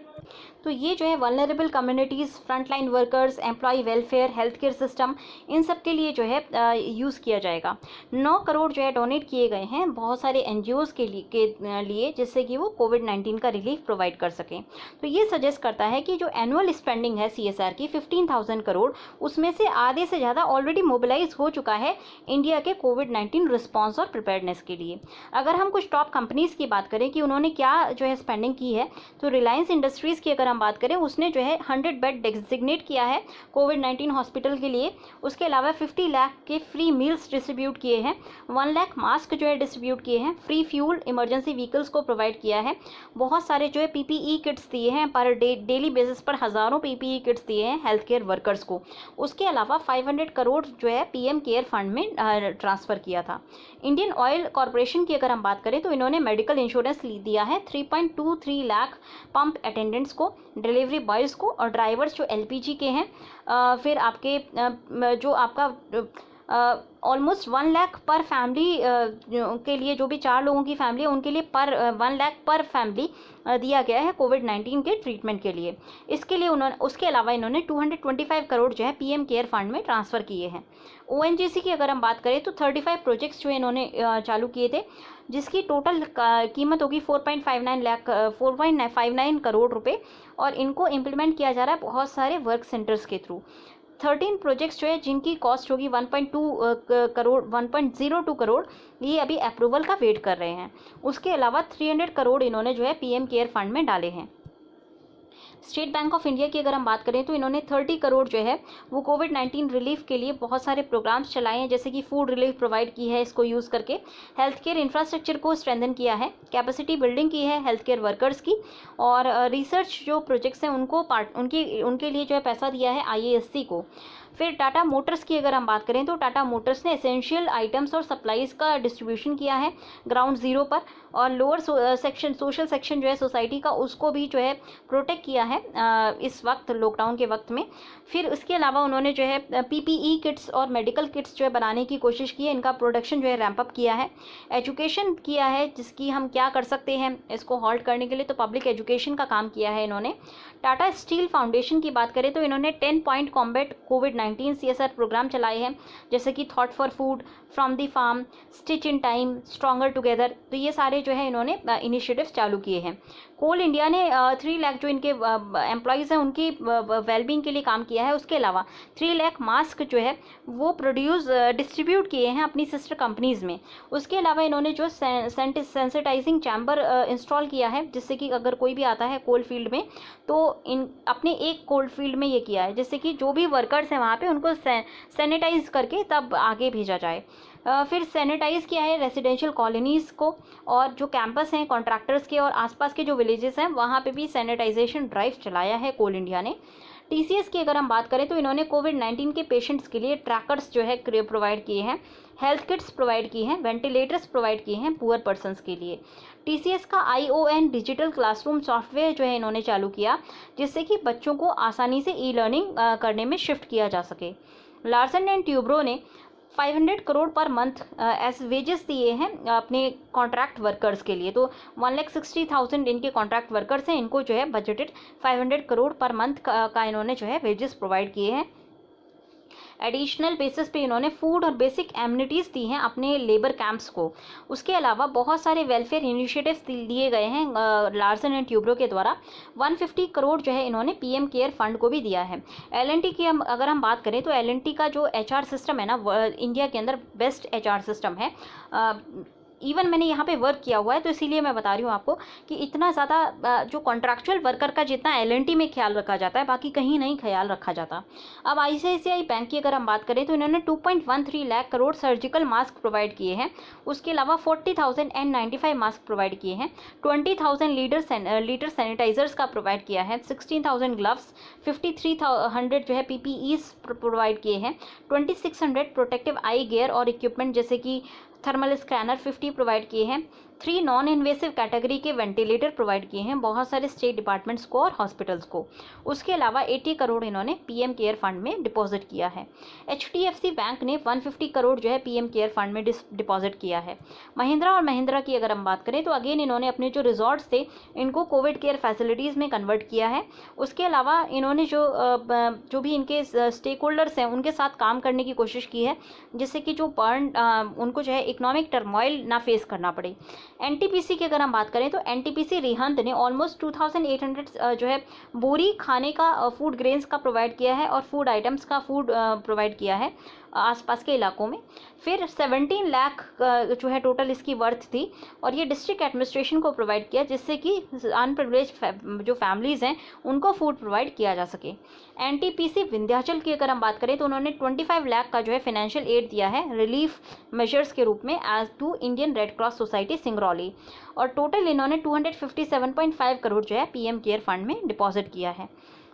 तो ये जो है vulnerable communities, frontline workers, employ welfare, health care system, इन सब के लिए जो है यूज़ किया जाएगा। 9 करोड़ जो है डोनेट किए गए हैं बहुत सारे एनजीओज़ के लिए जिससे कि वो कोविड-19 का रिलीफ प्रोवाइड कर सकें। तो ये सजेस्ट करता है कि जो एनुअल स्पेंडिंग है सीएसआर की 15,000 करोड़, उसमें से आधे से ज़्यादा ऑलरेडी मोबिलाइज हो चुका है इंडिया के कोविड-19 रिस्पॉन्स और प्रिपेयर्डनेस के लिए। अगर हम कुछ टॉप कंपनीज़ की बात करें कि उन्होंने क्या जो है स्पेंडिंग की है, तो रिलायंस इंडस्ट्री इंडस्ट्रीज़ की अगर हम बात करें, उसने जो है 100 बेड डेजिग्नेट किया है कोविड-19 हॉस्पिटल के लिए। उसके अलावा 50 लाख के फ्री मील्स डिस्ट्रीब्यूट किए हैं, 1 लाख मास्क जो है डिस्ट्रीब्यूट किए हैं, फ्री फ्यूल इमरजेंसी व्हीकल्स को प्रोवाइड किया है, बहुत सारे जो है पीपीई किट्स दिए हैं, पर डेली बेसिस पर हज़ारों पीपीई किट्स दिए हैं हेल्थ केयर वर्कर्स को। उसके अलावा 500 करोड़ जो है पीएम केयर फंड में ट्रांसफ़र किया था। इंडियन ऑयल कॉरपोरेशन की अगर हम बात करें तो इन्होंने मेडिकल इंश्योरेंस दिया है 3.23 लाख पंप अटेंडेंट्स को, डिलीवरी बॉयज़ को और ड्राइवर्स जो एलपीजी के हैं। फिर आपके जो आपका ऑलमोस्ट 1 लाख पर फैमिली के लिए, जो भी 4 लोगों की फैमिली है उनके लिए पर 1 लाख पर फैमिली दिया गया है कोविड-19 के ट्रीटमेंट के लिए। इसके लिए उसके अलावा इन्होंने 225 करोड़ जो है पीएम केयर फंड में ट्रांसफ़र किए हैं। ओएनजीसी की अगर हम बात करें तो 35 प्रोजेक्ट्स जो इन्होंने चालू किए थे, जिसकी टोटल कीमत होगी 4.59 करोड़ रुपए, और इनको इम्प्लीमेंट किया जा रहा है बहुत सारे वर्क सेंटर्स के थ्रू। 13 प्रोजेक्ट्स जो है जिनकी कॉस्ट होगी 1.02 करोड़, ये अभी अप्रूवल का वेट कर रहे हैं। उसके अलावा 300 करोड़ इन्होंने जो है पीएम केयर फंड में डाले हैं। स्टेट बैंक ऑफ इंडिया की अगर हम बात करें तो इन्होंने 30 करोड़ जो है वो कोविड-19 रिलीफ के लिए बहुत सारे प्रोग्राम्स चलाए हैं, जैसे कि फूड रिलीफ प्रोवाइड की है इसको यूज़ करके, हेल्थ केयर इंफ्रास्ट्रक्चर को स्ट्रेंथन किया है, कैपेसिटी बिल्डिंग की है हेल्थ केयर वर्कर्स की, और रिसर्च जो प्रोजेक्ट्स हैं उनको उनके लिए जो है पैसा दिया है आईएएससी को। फिर टाटा मोटर्स की अगर हम बात करें तो टाटा मोटर्स ने एसेंशियल आइटम्स और सप्लाईज़ का डिस्ट्रीब्यूशन किया है ग्राउंड ज़ीरो पर, और लोअर सेक्शन, सोशल सेक्शन जो है सोसाइटी का, उसको भी जो है प्रोटेक्ट किया है इस वक्त, लॉकडाउन के वक्त में। फिर उसके अलावा उन्होंने जो है पीपीई किट्स और मेडिकल किट्स जो है बनाने की कोशिश की है, इनका प्रोडक्शन जो है रैंप अप किया है। एजुकेशन किया है, जिसकी हम क्या कर सकते हैं इसको हॉल्ट करने के लिए, तो पब्लिक एजुकेशन का काम किया है इन्होंने। टाटा स्टील फाउंडेशन की बात करें तो इन्होंने 10 पॉइंट कॉम्बैट कोविड-19 सीएसआर प्रोग्राम चलाए हैं, जैसे कि thought for food, from the farm, stitch in time, stronger together, तो ये सारे जो है इन्होंने इनिशिएटिव्स चालू किए हैं। कोल इंडिया ने 3 लाख जो इनके एम्प्लॉयज़ हैं उनकी वेलबींग के लिए काम किया है। उसके अलावा 3 लाख मास्क जो है वो डिस्ट्रीब्यूट किए हैं अपनी सिस्टर कंपनीज़ में। उसके अलावा इन्होंने जो सेंसिटाइजिंग चैम्बर इंस्टॉल किया है, जिससे कि अगर कोई भी आता है कोल फील्ड में तो अपने एक कोल फील्ड में ये किया है, जिससे कि जो भी वर्कर्स हैं वहाँ पे उनको सैनिटाइज करके तब आगे भेजा जाए। फिर सैनिटाइज़ किया है रेसिडेंशियल कॉलोनीज़ को, और जो कैंपस हैं कॉन्ट्रैक्टर्स के और आसपास के जो विलेजेस हैं वहाँ पे भी सैनिटाइजेशन ड्राइव चलाया है कोल इंडिया ने। टीसीएस की अगर हम बात करें तो इन्होंने कोविड-19 के पेशेंट्स के लिए ट्रैकर्स जो है प्रोवाइड किए हैं, हेल्थ किट्स प्रोवाइड किए हैं, वेंटिलेटर्स प्रोवाइड किए हैं पुअर पर्सनस के लिए। टीसीएस का ION डिजिटल क्लासरूम सॉफ्टवेयर जो है इन्होंने चालू किया, जिससे कि बच्चों को आसानी से ई-लर्निंग करने में शिफ्ट किया जा सके। लार्सन एंड ट्यूब्रो ने 500 crore per month as wages दिए हैं अपने कॉन्ट्रैक्ट वर्कर्स के लिए, तो 1,60,000 इनके कॉन्ट्रैक्ट वर्कर्स हैं, इनको जो है बजटेड 500 करोड़ पर मंथ का इन्होंने जो है वेजेस प्रोवाइड किए हैं। एडिशनल बेसिस पे इन्होंने फूड और बेसिक एमिनिटीज़ दी हैं अपने लेबर कैंप्स को। उसके अलावा बहुत सारे वेलफेयर इनिशिएटिव्स लिए गए हैं लार्सन एंड ट्यूब्रो के द्वारा। 150 करोड़ जो है इन्होंने पीएम केयर फंड को भी दिया है। L&T की अगर हम बात करें तो L&T का जो HR सिस्टम है ना, इंडिया के अंदर बेस्ट HR सिस्टम है। इवन मैंने यहाँ पे वर्क किया हुआ है, तो इसीलिए मैं बता रही हूँ आपको कि इतना ज़्यादा जो कॉन्ट्रैक्चुअल वर्कर का जितना L&T में ख्याल रखा जाता है, बाकी कहीं नहीं ख्याल रखा जाता। अब ICICI बैंक की अगर हम बात करें तो इन्होंने 2.13 lakh crore surgical mask provide किए हैं। उसके अलावा 40,000 N95 मास्क प्रोवाइड किए हैं, 20,000 लीटर सैनिटाइजर्स का प्रोवाइड किया है, 16,000 ग्लव्स, 5,300 जो है PPEs प्रोवाइड किए हैं, 2,600 प्रोटेक्टिव आई गियर और इक्विपमेंट जैसे कि थर्मल स्कैनर 50 प्रोवाइड किए हैं, 3 नॉन इन्वेसिव कैटेगरी के वेंटिलेटर प्रोवाइड किए हैं बहुत सारे स्टेट डिपार्टमेंट्स को और हॉस्पिटल्स को। उसके अलावा 80 करोड़ इन्होंने पीएम केयर फंड में डिपॉजिट किया है। HDFC बैंक ने 150 करोड़ जो है पीएम केयर फंड में डिपॉजिट किया है। महिंद्रा और महिंद्रा की अगर हम बात करें तो अगेन इन्होंने अपने जो रिजॉर्ट्स थे इनको कोविड केयर फैसिलिटीज़ में कन्वर्ट किया है। उसके अलावा इन्होंने जो भी इनके स्टेक होल्डर्स हैं उनके साथ काम करने की कोशिश की है, जिससे कि जो उनको जो है इकोनॉमिक टर्मोइल ना फेस करना पड़े। एनटीपीसी की अगर हम बात करें तो एनटीपीसी रिहंत ने ऑलमोस्ट 2800 जो है बोरी खाने का फूड ग्रेन्स का प्रोवाइड किया है और फूड आइटम्स का फूड प्रोवाइड किया है। आसपास के इलाकों में। फिर 17 लाख जो है टोटल इसकी वर्थ थी, और ये डिस्ट्रिक्ट एडमिनिस्ट्रेशन को प्रोवाइड किया, जिससे कि अनप्रिविलेज जो फैमिलीज़ हैं उनको फूड प्रोवाइड किया जा सके। एनटीपीसी विंध्याचल की अगर हम बात करें तो उन्होंने 25 लाख का जो है फाइनेंशियल एड दिया है रिलीफ मेजर्स के रूप में as to Indian Red Cross Society Singrauli, और टोटल इन्होंने 257.5 करोड़ जो है पीएम केयर फंड में डिपॉजिट किया है।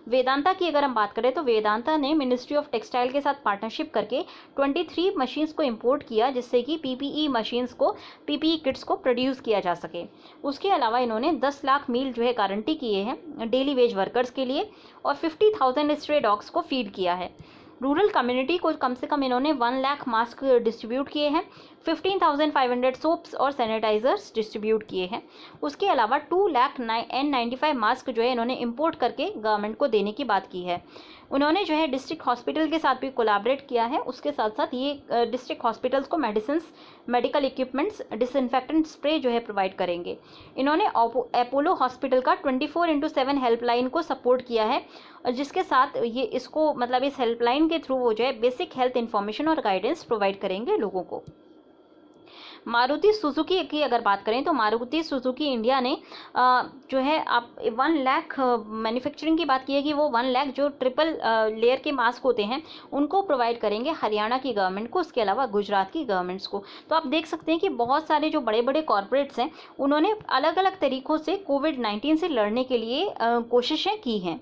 वेदांता की अगर हम बात करें तो वेदांता ने मिनिस्ट्री ऑफ टेक्सटाइल के साथ पार्टनरशिप करके 23 मशीन्स को इंपोर्ट किया, जिससे कि पीपीई मशीन्स को, पीपीई किट्स को प्रोड्यूस किया जा सके। उसके अलावा इन्होंने 10 लाख मील जो है गारंटी किए हैं डेली वेज वर्कर्स के लिए, और 50,000 स्ट्रे डॉग्स को फीड किया है। रूरल कम्युनिटी को कम से कम इन्होंने 1 लाख मास्क डिस्ट्रीब्यूट किए हैं, 15,500 सोप्स और सैनिटाइजर्स डिस्ट्रीब्यूट किए हैं। उसके अलावा 2 लाख N95 मास्क जो है इन्होंने इंपोर्ट करके गवर्नमेंट को देने की बात की है। उन्होंने जो है डिस्ट्रिक्ट हॉस्पिटल के साथ भी कोलैबोरेट किया है। उसके साथ साथ ये डिस्ट्रिक्ट हॉस्पिटल्स को medicines, medical equipments, disinfectant spray जो है प्रोवाइड करेंगे। इन्होंने अपोलो हॉस्पिटल का 24/7 हेल्पलाइन को सपोर्ट किया है, जिसके साथ ये इसको मतलब इस हेल्पलाइन के थ्रू वो जो है बेसिक हेल्थ इन्फॉर्मेशन और गाइडेंस प्रोवाइड करेंगे लोगों को। मारुति सुजुकी की अगर बात करें तो मारुति सुजुकी इंडिया ने जो है आप 1 लाख मैन्युफैक्चरिंग की बात की है कि वो 1 लाख जो ट्रिपल लेयर के मास्क होते हैं उनको प्रोवाइड करेंगे हरियाणा की गवर्नमेंट को, उसके अलावा गुजरात की गवर्नमेंट्स को। तो आप देख सकते हैं कि बहुत सारे जो बड़े बड़े कॉरपोरेट्स हैं उन्होंने अलग अलग तरीक़ों से कोविड-19 से लड़ने के लिए कोशिशें की हैं।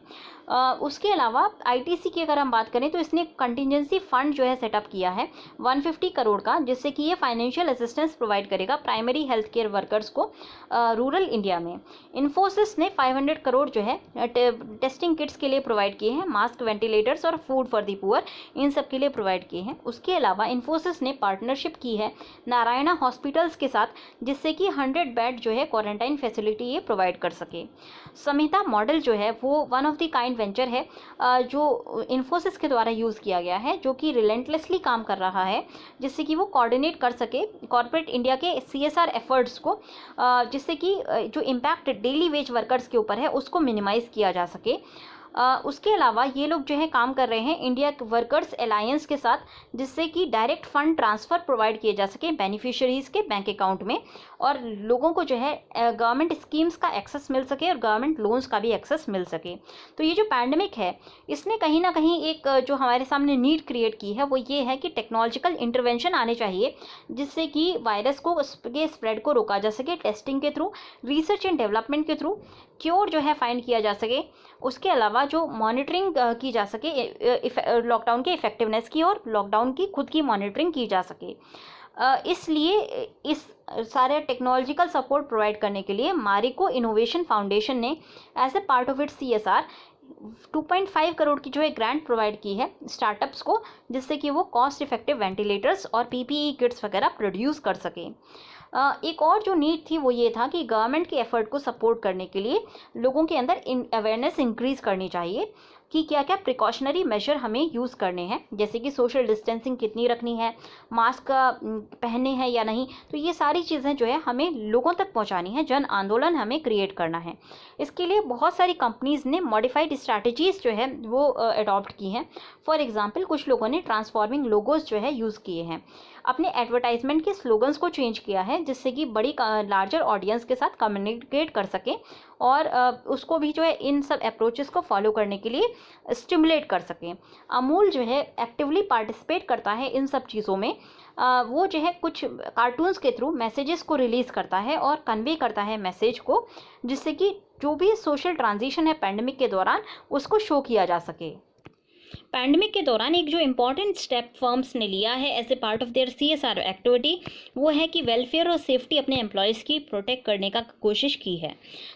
उसके अलावा आईटीसी की अगर हम बात करें तो इसने कंटिजेंसी फंड जो है सेटअप किया है 150 करोड़ का, जिससे कि ये फाइनेंशियल असिस्टेंस प्रोवाइड करेगा प्राइमरी हेल्थ केयर वर्कर्स को रूरल इंडिया में। इन्फोसिस ने 500 करोड़ जो है टेस्टिंग किट्स के लिए प्रोवाइड किए हैं, मास्क, वेंटिलेटर्स और फूड फॉर दी पुअर, इन सब के लिए प्रोवाइड किए हैं। उसके अलावा इन्फोसिस ने पार्टनरशिप की है नारायणा हॉस्पिटल्स के साथ, जिससे कि 100 बेड जो है क्वारंटाइन फैसिलिटी ये प्रोवाइड कर सके। समिता मॉडल जो है वो one of the kind venture है जो इन्फोसिस के द्वारा यूज़ किया गया है, जो कि रिलेंटलेसली काम कर रहा है, जिससे कि वो कोऑर्डिनेट कर सके कॉर्पोरेट इंडिया के CSR एफर्ट्स को, जिससे कि जो इम्पैक्ट डेली वेज वर्कर्स के ऊपर है उसको मिनिमाइज़ किया जा सके। उसके अलावा ये लोग जो है काम कर रहे हैं इंडिया वर्कर्स अलायंस के साथ, जिससे कि डायरेक्ट फंड ट्रांसफ़र प्रोवाइड किए जा सके बेनिफिशियरीज़ के बैंक अकाउंट में, और लोगों को जो है गवर्नमेंट स्कीम्स का एक्सेस मिल सके और गवर्नमेंट लोन्स का भी एक्सेस मिल सके। तो ये जो पैंडमिक है इसने कहीं ना कहीं एक जो हमारे सामने नीड क्रिएट की है वो ये है कि टेक्नोलॉजिकल इंटरवेंशन आने चाहिए, जिससे कि वायरस को के स्प्रेड को रोका जा सके टेस्टिंग के थ्रू, रिसर्च एंड डेवलपमेंट के थ्रू, क्योर जो है फाइंड किया जा सके। उसके अलावा जो मॉनिटरिंग की जा सके लॉकडाउन के इफेक्टिवनेस की, और लॉकडाउन की खुद की मॉनिटरिंग की जा सके। इसलिए इस सारे टेक्नोलॉजिकल सपोर्ट प्रोवाइड करने के लिए मारिको इनोवेशन फाउंडेशन ने as a part of its CSR 2.5 crore की जो है ग्रांट प्रोवाइड की है स्टार्टअप्स को, जिससे कि वो कॉस्ट इफेक्टिव वेंटिलेटर्स और PPE किट्स वगैरह प्रोड्यूस कर सकें। एक और जो नीड थी वो ये था कि गवर्नमेंट के एफर्ट को सपोर्ट करने के लिए लोगों के अंदर अवेयरनेस इंक्रीज़ करनी चाहिए कि क्या क्या प्रिकॉशनरी मेजर हमें यूज़ करने हैं, जैसे कि सोशल डिस्टेंसिंग कितनी रखनी है, मास्क पहनने हैं या नहीं। तो ये सारी चीज़ें जो है हमें लोगों तक पहुंचानी है, जन आंदोलन हमें क्रिएट करना है। इसके लिए बहुत सारी कंपनीज़ ने मॉडिफाइड स्ट्रैटेजीज़ जो है वो अडॉप्ट की हैं। फॉर एग्जांपल कुछ लोगों ने ट्रांसफॉर्मिंग लोगोज जो है यूज़ किए हैं, अपने एडवर्टाइजमेंट के स्लोगन्स को चेंज किया है, जिससे कि बड़ी लार्जर ऑडियंस के साथ कम्युनिकेट कर सकें और उसको भी जो है इन सब अप्रोचेस को फॉलो करने के लिए स्टिमुलेट कर सकें। अमूल जो है एक्टिवली पार्टिसिपेट करता है इन सब चीज़ों में। वो जो है कुछ कार्टून्स के थ्रू मैसेजेस को रिलीज़ करता है और कन्वे करता है मैसेज को, जिससे कि जो भी सोशल ट्रांजिशन है पैंडमिक के दौरान उसको शो किया जा सके। पैंडमिक के दौरान एक जो इम्पॉर्टेंट स्टेप फर्म्स ने लिया है as a part of their CSR activity, वो है कि वेलफेयर और सेफ्टी अपने एम्प्लॉयज़ की प्रोटेक्ट करने का कोशिश की है।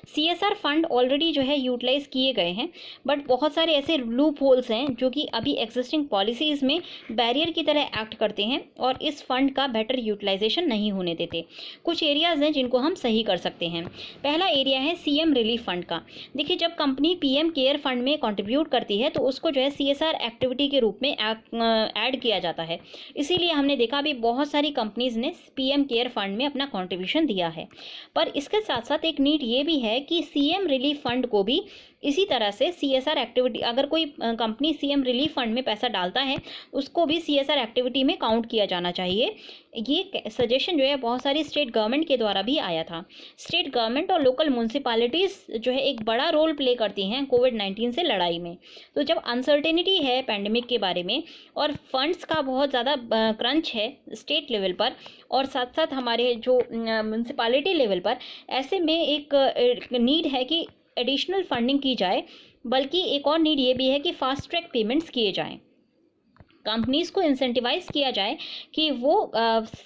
CSR फंड ऑलरेडी जो है यूटिलाइज़ किए गए हैं, बट बहुत सारे ऐसे लूप होल्स हैं जो कि अभी एग्जिस्टिंग पॉलिसीज़ में बैरियर की तरह एक्ट करते हैं और इस फंड का बेटर यूटिलाइजेशन नहीं होने देते। कुछ एरियाज़ हैं जिनको हम सही कर सकते हैं। पहला एरिया है CM रिलीफ फंड का। देखिए, जब कंपनी PM केयर फंड में कॉन्ट्रीब्यूट करती है तो उसको जो है CSR एक्टिविटी के रूप में ऐड किया जाता है। इसीलिए हमने देखा अभी बहुत सारी कंपनीज ने PM केयर फंड में अपना कंट्रीब्यूशन दिया है। पर इसके साथ साथ एक नीड ये भी है कि CM रिलीफ फंड को भी इसी तरह से CSR एक्टिविटी, अगर कोई कंपनी CM रिलीफ फंड में पैसा डालता है उसको भी CSR एक्टिविटी में काउंट किया जाना चाहिए। ये सजेशन जो है बहुत सारी स्टेट गवर्नमेंट के द्वारा भी आया था। स्टेट गवर्नमेंट और लोकल म्यूनसिपालिटीज़ जो है एक बड़ा रोल प्ले करती हैं कोविड-19 से लड़ाई में। तो जब अनसर्टेनिटी है पैंडेमिक के बारे में और फंड्स का बहुत ज़्यादा क्रंच है स्टेट लेवल पर और साथ साथ हमारे जो म्यूनसिपालिटी लेवल पर, ऐसे में एक नीड है कि एडिशनल फंडिंग की जाए। बल्कि एक और नीड ये भी है कि फास्ट ट्रैक पेमेंट्स किए जाएं, कंपनीज़ को इंसेंटिवाइज किया जाए कि वो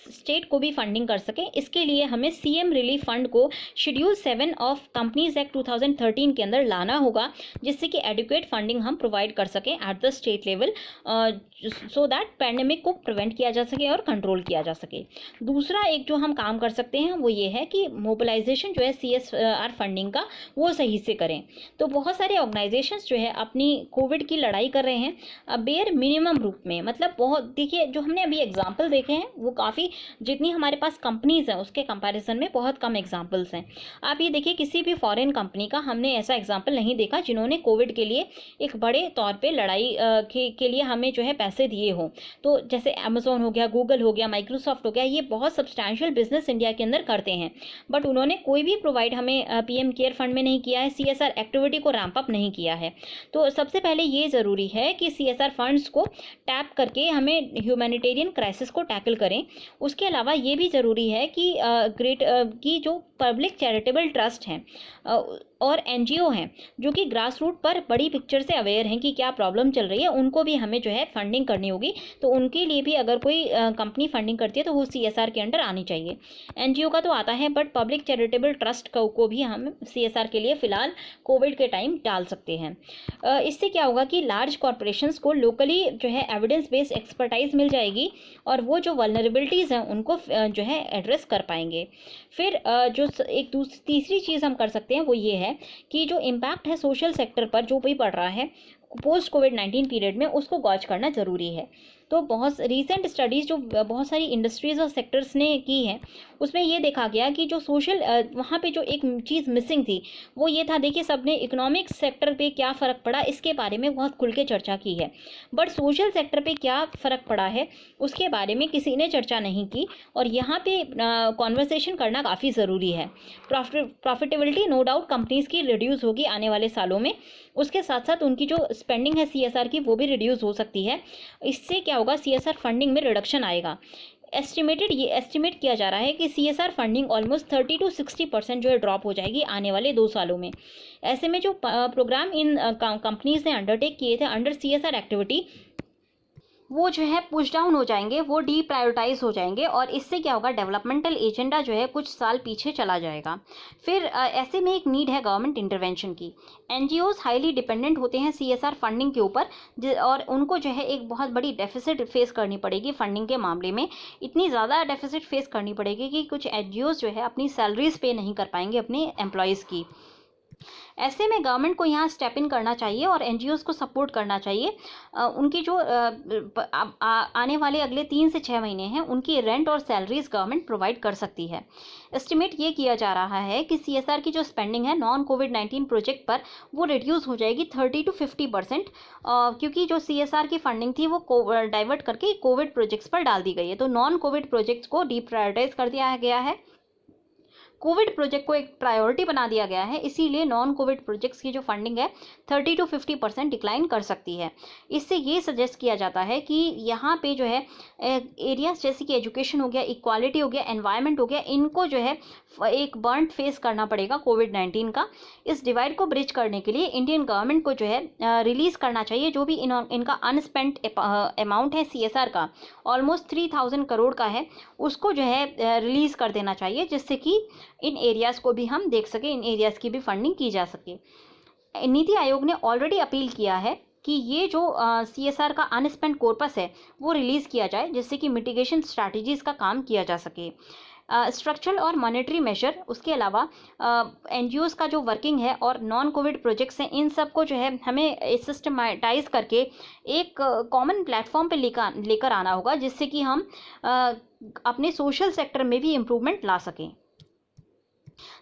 स्टेट को भी फंडिंग कर सकें। इसके लिए हमें CM रिलीफ फंड को शेड्यूल 7 ऑफ कंपनीज एक्ट 2013 के अंदर लाना होगा, जिससे कि एडिक्वेट फंडिंग हम प्रोवाइड कर सकें at the state level, so that pandemic को प्रिवेंट किया जा सके और कंट्रोल किया जा सके। दूसरा एक जो हम काम कर सकते हैं वो ये है कि मोबिलाइजेशन जो है CSR फंडिंग का वो सही से करें। तो बहुत सारे ऑर्गेनाइजेशंस जो है अपनी कोविड की लड़ाई कर रहे हैं बेयर मिनिमम रूप में। मतलब बहुत, देखिए जो हमने अभी एग्जाम्पल देखे हैं वो काफ़ी, जितनी हमारे पास कंपनीज हैं उसके कंपैरिजन में बहुत कम एग्जाम्पल्स हैं। आप ये देखिए किसी भी फॉरेन कंपनी का हमने ऐसा एग्जाम्पल नहीं देखा जिन्होंने कोविड के लिए एक बड़े तौर पे लड़ाई के लिए हमें जो है पैसे दिए हों। तो जैसे अमेजोन हो गया, गूगल हो गया, माइक्रोसॉफ्ट हो गया, ये बहुत सब्सटैंशियल बिजनेस इंडिया के अंदर करते हैं, बट उन्होंने कोई भी प्रोवाइड हमें PM केयर फंड में नहीं किया है, CSR एक्टिविटी को रैंप अप नहीं किया है। तो सबसे पहले ये ज़रूरी है कि CSR फंड्स को टैप करके हमें ह्यूमैनिटेरियन क्राइसिस को टैकल करें। उसके अलावा ये भी ज़रूरी है कि की जो पब्लिक चैरिटेबल ट्रस्ट हैं और NGO हैं जो कि ग्रास रूट पर बड़ी पिक्चर से अवेयर हैं कि क्या प्रॉब्लम चल रही है, उनको भी हमें जो है फंडिंग करनी होगी। तो उनके लिए भी अगर कोई कंपनी फंडिंग करती है तो वो CSR के अंडर आनी चाहिए। NGO का तो आता है, बट पब्लिक चैरिटेबल ट्रस्ट को भी हम CSR के लिए फ़िलहाल कोविड के टाइम डाल सकते हैं। इससे क्या होगा कि लार्ज कॉरपोरेशंस को लोकली जो है एविडेंस बेस्ड एक्सपर्टाइज मिल जाएगी और वो जो वल्नरेबिलिटीज़ हैं उनको जो है एड्रेस कर पाएंगे। फिर जो एक तीसरी चीज़ हम कर सकते हैं वो ये है कि जो इम्पैक्ट है सोशल सेक्टर पर जो भी पड़ रहा है पोस्ट कोविड-19 पीरियड में, उसको गॉज करना ज़रूरी है। तो बहुत रीसेंट स्टडीज़ जो बहुत सारी इंडस्ट्रीज़ और सेक्टर्स ने की हैं उसमें ये देखा गया कि जो सोशल वहाँ पे जो एक चीज़ मिसिंग थी वो ये था, देखिए सबने इकोनॉमिक सेक्टर पे क्या फ़र्क पड़ा इसके बारे में बहुत खुल के चर्चा की है, बट सोशल सेक्टर पे क्या फ़र्क पड़ा है उसके बारे में किसी ने चर्चा नहीं की। और यहाँ पे कॉन्वर्सेशन करना काफ़ी ज़रूरी है। प्रॉफिटेबिलिटी नो डाउट कंपनीज़ की रिड्यूस होगी आने वाले सालों में, उसके साथ साथ उनकी जो स्पेंडिंग है CSR की वो भी रिड्यूस हो सकती है। इससे क्या होगा, CSR फंडिंग में रिडक्शन आएगा। ये एस्टिमेट किया जा रहा है कि CSR फंडिंग ऑलमोस्ट 30 to 60% जो है ड्रॉप हो जाएगी आने वाले 2 सालों में। ऐसे में जो प्रोग्राम इन कंपनीज ने अंडरटेक किए थे अंडर CSR एक्टिविटी वो जो है पुश डाउन हो जाएंगे, वो डीप्रायोरिटाइज हो जाएंगे और इससे क्या होगा, डेवलपमेंटल एजेंडा जो है कुछ साल पीछे चला जाएगा। फिर ऐसे में एक नीड है गवर्नमेंट इंटरवेंशन की। NGOs हाईली डिपेंडेंट होते हैं CSR फंडिंग के ऊपर और उनको जो है एक बहुत बड़ी डेफिसिट फेस करनी पड़ेगी फंडिंग के मामले में। इतनी ज़्यादा डेफिसिट फेस करनी पड़ेगी कि कुछ NGOs जो है अपनी सैलरीज पे नहीं कर पाएंगे अपने एम्प्लॉयज़ की। ऐसे में गवर्नमेंट को यहाँ स्टेप इन करना चाहिए और NGOs को सपोर्ट करना चाहिए। उनकी जो आने वाले अगले 3 से 6 महीने हैं उनकी रेंट और सैलरीज गवर्नमेंट प्रोवाइड कर सकती है। एस्टिमेट ये किया जा रहा है कि CSR की जो स्पेंडिंग है नॉन कोविड-19 प्रोजेक्ट पर वो रिड्यूस हो जाएगी 30 to 50%, क्योंकि जो CSR की फंडिंग थी वो डाइवर्ट करके कोविड प्रोजेक्ट्स पर डाल दी गई है। तो नॉन कोविड प्रोजेक्ट्स को डीप्रायोरिटाइज कर दिया गया है, कोविड प्रोजेक्ट को एक प्रायोरिटी बना दिया गया है, इसीलिए नॉन कोविड प्रोजेक्ट्स की जो फंडिंग है 30 to 50% डिक्लाइन कर सकती है। इससे ये सजेस्ट किया जाता है कि यहाँ पे जो है एरियाज जैसे कि एजुकेशन हो गया, इक्वालिटी हो गया, एनवायरनमेंट हो गया, इनको जो है एक बर्न फेस करना पड़ेगा कोविड-19 का। इस डिवाइड को ब्रिज करने के लिए इंडियन गवर्नमेंट को जो है रिलीज़ करना चाहिए जो भी इनका अनस्पेंट अमाउंट है CSR का ऑलमोस्ट 3000 करोड़ का है, उसको जो है रिलीज़ कर देना चाहिए, जिससे कि इन एरियाज़ को भी हम देख सकें, इन एरियाज़ की भी फंडिंग की जा सके। नीति आयोग ने ऑलरेडी अपील किया है कि ये जो CSR का अनस्पेंट कॉर्पस है वो रिलीज़ किया जाए, जिससे कि मिटिगेशन स्ट्रैटेजीज़ का काम किया जा सके। स्ट्रक्चरल और मॉनेटरी मेजर, उसके अलावा NGOs का जो वर्किंग है और नॉन कोविड प्रोजेक्ट्स हैं, इन सब को जो है हमें सिस्टमाटाइज करके एक कॉमन प्लेटफॉर्म पे लेकर आना होगा, जिससे कि हम अपने सोशल सेक्टर में भी इम्प्रूवमेंट ला सकें।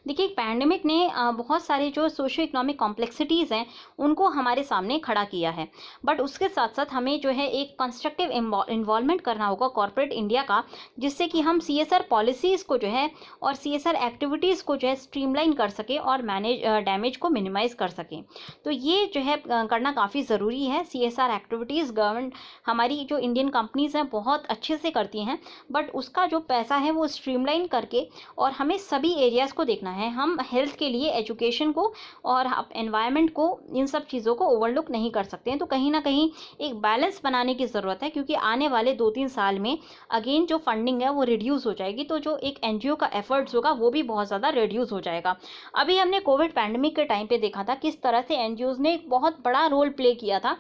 देखिए, पैंडेमिक ने बहुत सारे जो सोशो इकोनॉमिक कॉम्प्लेक्सिटीज़ हैं, उनको हमारे सामने खड़ा किया है। बट उसके साथ-साथ हमें जो है एक कंस्ट्रक्टिव इन्वॉल्वमेंट करना होगा कॉर्पोरेट इंडिया का, जिससे कि हम सीएसआर पॉलिसीज़ को जो है और सीएसआर एक्टिविटीज़ को जो है स्ट्रीमलाइन कर सकें और डैमेज को मिनिमाइज़ कर सकें। तो ये जो है करना काफ़ी ज़रूरी है। सीएसआर एक्टिविटीज़ गवर्नमेंट हमारी जो इंडियन कंपनीज़ हैं बहुत अच्छे से करती हैं, बट उसका जो पैसा है वो स्ट्रीमलाइन करके और हमें सभी एरियाज़ को देखना है। हम हेल्थ के लिए एजुकेशन को और एनवायरनमेंट को, इन सब चीज़ों को ओवरलुक नहीं कर सकते हैं। तो कहीं ना कहीं एक बैलेंस बनाने की ज़रूरत है, क्योंकि आने वाले 2-3 साल में अगेन जो फंडिंग है वो रिड्यूस हो जाएगी, तो जो एक एनजीओ का एफर्ट्स होगा वो भी बहुत ज़्यादा रिड्यूस हो जाएगा। अभी हमने कोविड पैंडमिक के टाइम पे देखा था किस तरह से एनजीओज़ ने एक बहुत बड़ा रोल प्ले किया था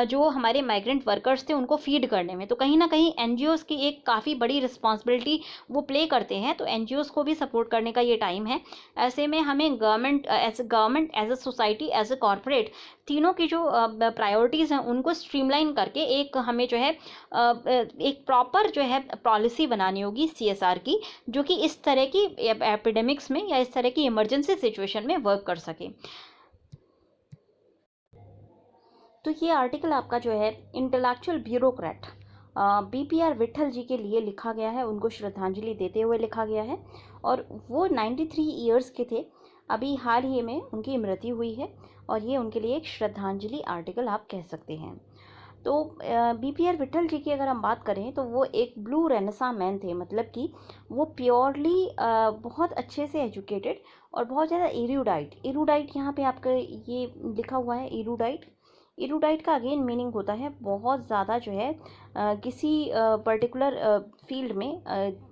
जो हमारे माइग्रेंट वर्कर्स थे उनको फीड करने में। तो कहीं ना कहीं एनजीओज़ की एक काफ़ी बड़ी रिस्पॉन्सिबिलिटी वो प्ले करते हैं, तो एनजीओज़ को भी सपोर्ट करने का ये टाइम है। ऐसे में हमें government, as a society, as a corporate, तीनों की जो प्रायोरिटीज़ हैं उनको स्ट्रीमलाइन करके एक हमें जो है एक प्रॉपर जो है पॉलिसी बनानी होगी सीएसआर की, जो कि इस तरह की एपिडेमिक्स में या इस तरह की इमरजेंसी सिचुएशन में वर्क कर सके। तो ये आर्टिकल आपका जो है इंटेलेक्चुअल ब्यूरोक्रेट बीपीआर विट्ठल जी के लिए लिखा गया है, उनको श्रद्धांजलि देते हुए लिखा गया है। और वो 93 ईयर्स के थे, अभी हाल ही में उनकी मृत्यु हुई है, और ये उनके लिए एक श्रद्धांजलि आर्टिकल आप कह सकते हैं। तो बीपीआर विट्ठल जी की अगर हम बात करें तो वो एक ब्लू रेनेसा मैन थे, मतलब कि वो प्योरली बहुत अच्छे से एजुकेटेड और बहुत ज़्यादा एरूडाइट यहाँ पे आपका ये लिखा हुआ है इरूडाइट का अगेन मीनिंग होता है बहुत ज़्यादा जो है किसी पर्टिकुलर फील्ड में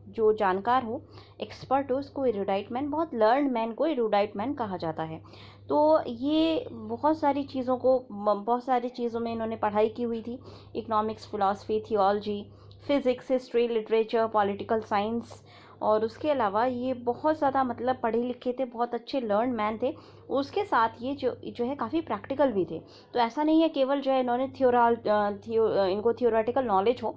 जो जानकार हो, एक्सपर्ट हो, उसको इरूडाइट मैन, बहुत लर्नड मैन को इरूडाइट मैन कहा जाता है। तो ये बहुत सारी चीज़ों में इन्होंने पढ़ाई की हुई थी, economics, philosophy, theology, physics, history, literature, political science, और उसके अलावा ये बहुत ज़्यादा मतलब पढ़े लिखे थे, बहुत अच्छे लर्न मैन थे। उसके साथ ये जो है काफ़ी प्रैक्टिकल भी थे। तो ऐसा नहीं है केवल जो है इन्होंने इनको थियोरेटिकल नॉलेज हो,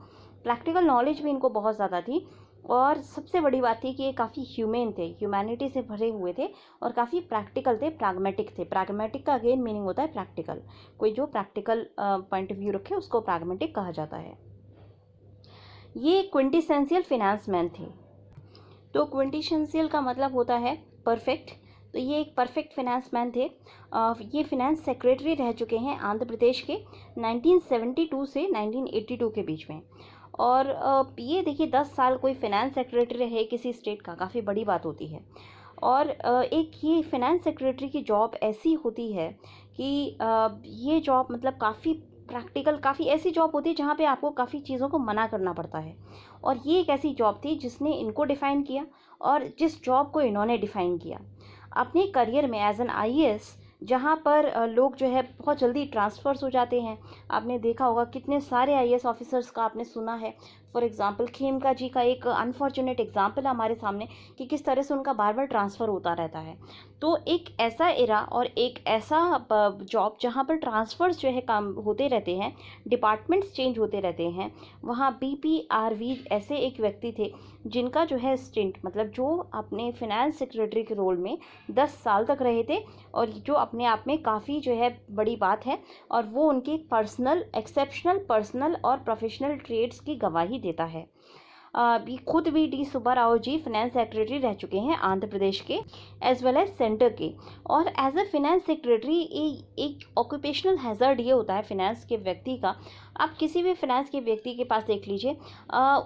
प्रैक्टिकल नॉलेज भी इनको बहुत ज़्यादा थी। और सबसे बड़ी बात थी कि ये काफ़ी ह्यूमेन थे, ह्यूमैनिटी से भरे हुए थे, और काफ़ी प्रैक्टिकल थे, प्राग्मेटिक थे। प्राग्मेटिक का अगेन मीनिंग होता है प्रैक्टिकल, कोई जो प्रैक्टिकल पॉइंट ऑफ व्यू रखे उसको प्राग्मेटिक कहा जाता है। ये क्विंटेसेंशियल फिनेंस मैन थे। तो क्विंटेसेंशियल का मतलब होता है परफेक्ट, तो ये एक परफेक्ट फिनेंस मैन थे। ये फिनेंस सेक्रेटरी रह चुके हैं आंध्र प्रदेश के 1972 से 1982 के बीच में। और ये देखिए 10 साल कोई फिनेंस सेक्रेटरी रहे किसी स्टेट का, काफ़ी बड़ी बात होती है। और एक ये फिनेंस सेक्रेटरी की जॉब ऐसी होती है कि ये जॉब मतलब काफ़ी प्रैक्टिकल, काफ़ी ऐसी जॉब होती है जहाँ पे आपको काफ़ी चीज़ों को मना करना पड़ता है। और ये एक ऐसी जॉब थी जिसने इनको डिफ़ाइन किया, और जिस जॉब को इन्होंने डिफ़ाइन किया अपने करियर में एज एन आईएएस, जहाँ पर लोग जो है बहुत जल्दी ट्रांसफ़र्स हो जाते हैं। आपने देखा होगा कितने सारे आईएएस ऑफिसर्स का आपने सुना है। फॉर एग्ज़ाम्पल खेमका जी का एक अनफॉर्चुनेट एग्जाम्पल हमारे सामने कि किस तरह से उनका बार बार ट्रांसफ़र होता रहता है। तो एक ऐसा एरा और एक ऐसा जॉब जहाँ पर ट्रांसफ़र्स जो है काम होते रहते हैं, डिपार्टमेंट्स चेंज होते रहते हैं, वहाँ बीपीआरवी ऐसे एक व्यक्ति थे जिनका जो है स्टिंट, मतलब जो अपने फिनेंस सेक्रेटरी के रोल में 10 साल तक रहे थे, और जो अपने आप में काफ़ी जो है बड़ी बात है। और वो उनकी पर्सनल, एक्सेप्शनल पर्सनल और प्रोफेशनल ट्रेड्स की गवाही देता है। भी खुद भी डी सुब्बाराव जी फिनेंस सेक्रेटरी रह चुके हैं आंध्र प्रदेश के एज वेल एज सेंटर के। और एज अ फिनेंस सेक्रेटरी एक ऑक्यूपेशनल हैज़र्ड ये होता है फिनेंस के व्यक्ति का। आप किसी भी फिनेंस के व्यक्ति के पास देख लीजिए,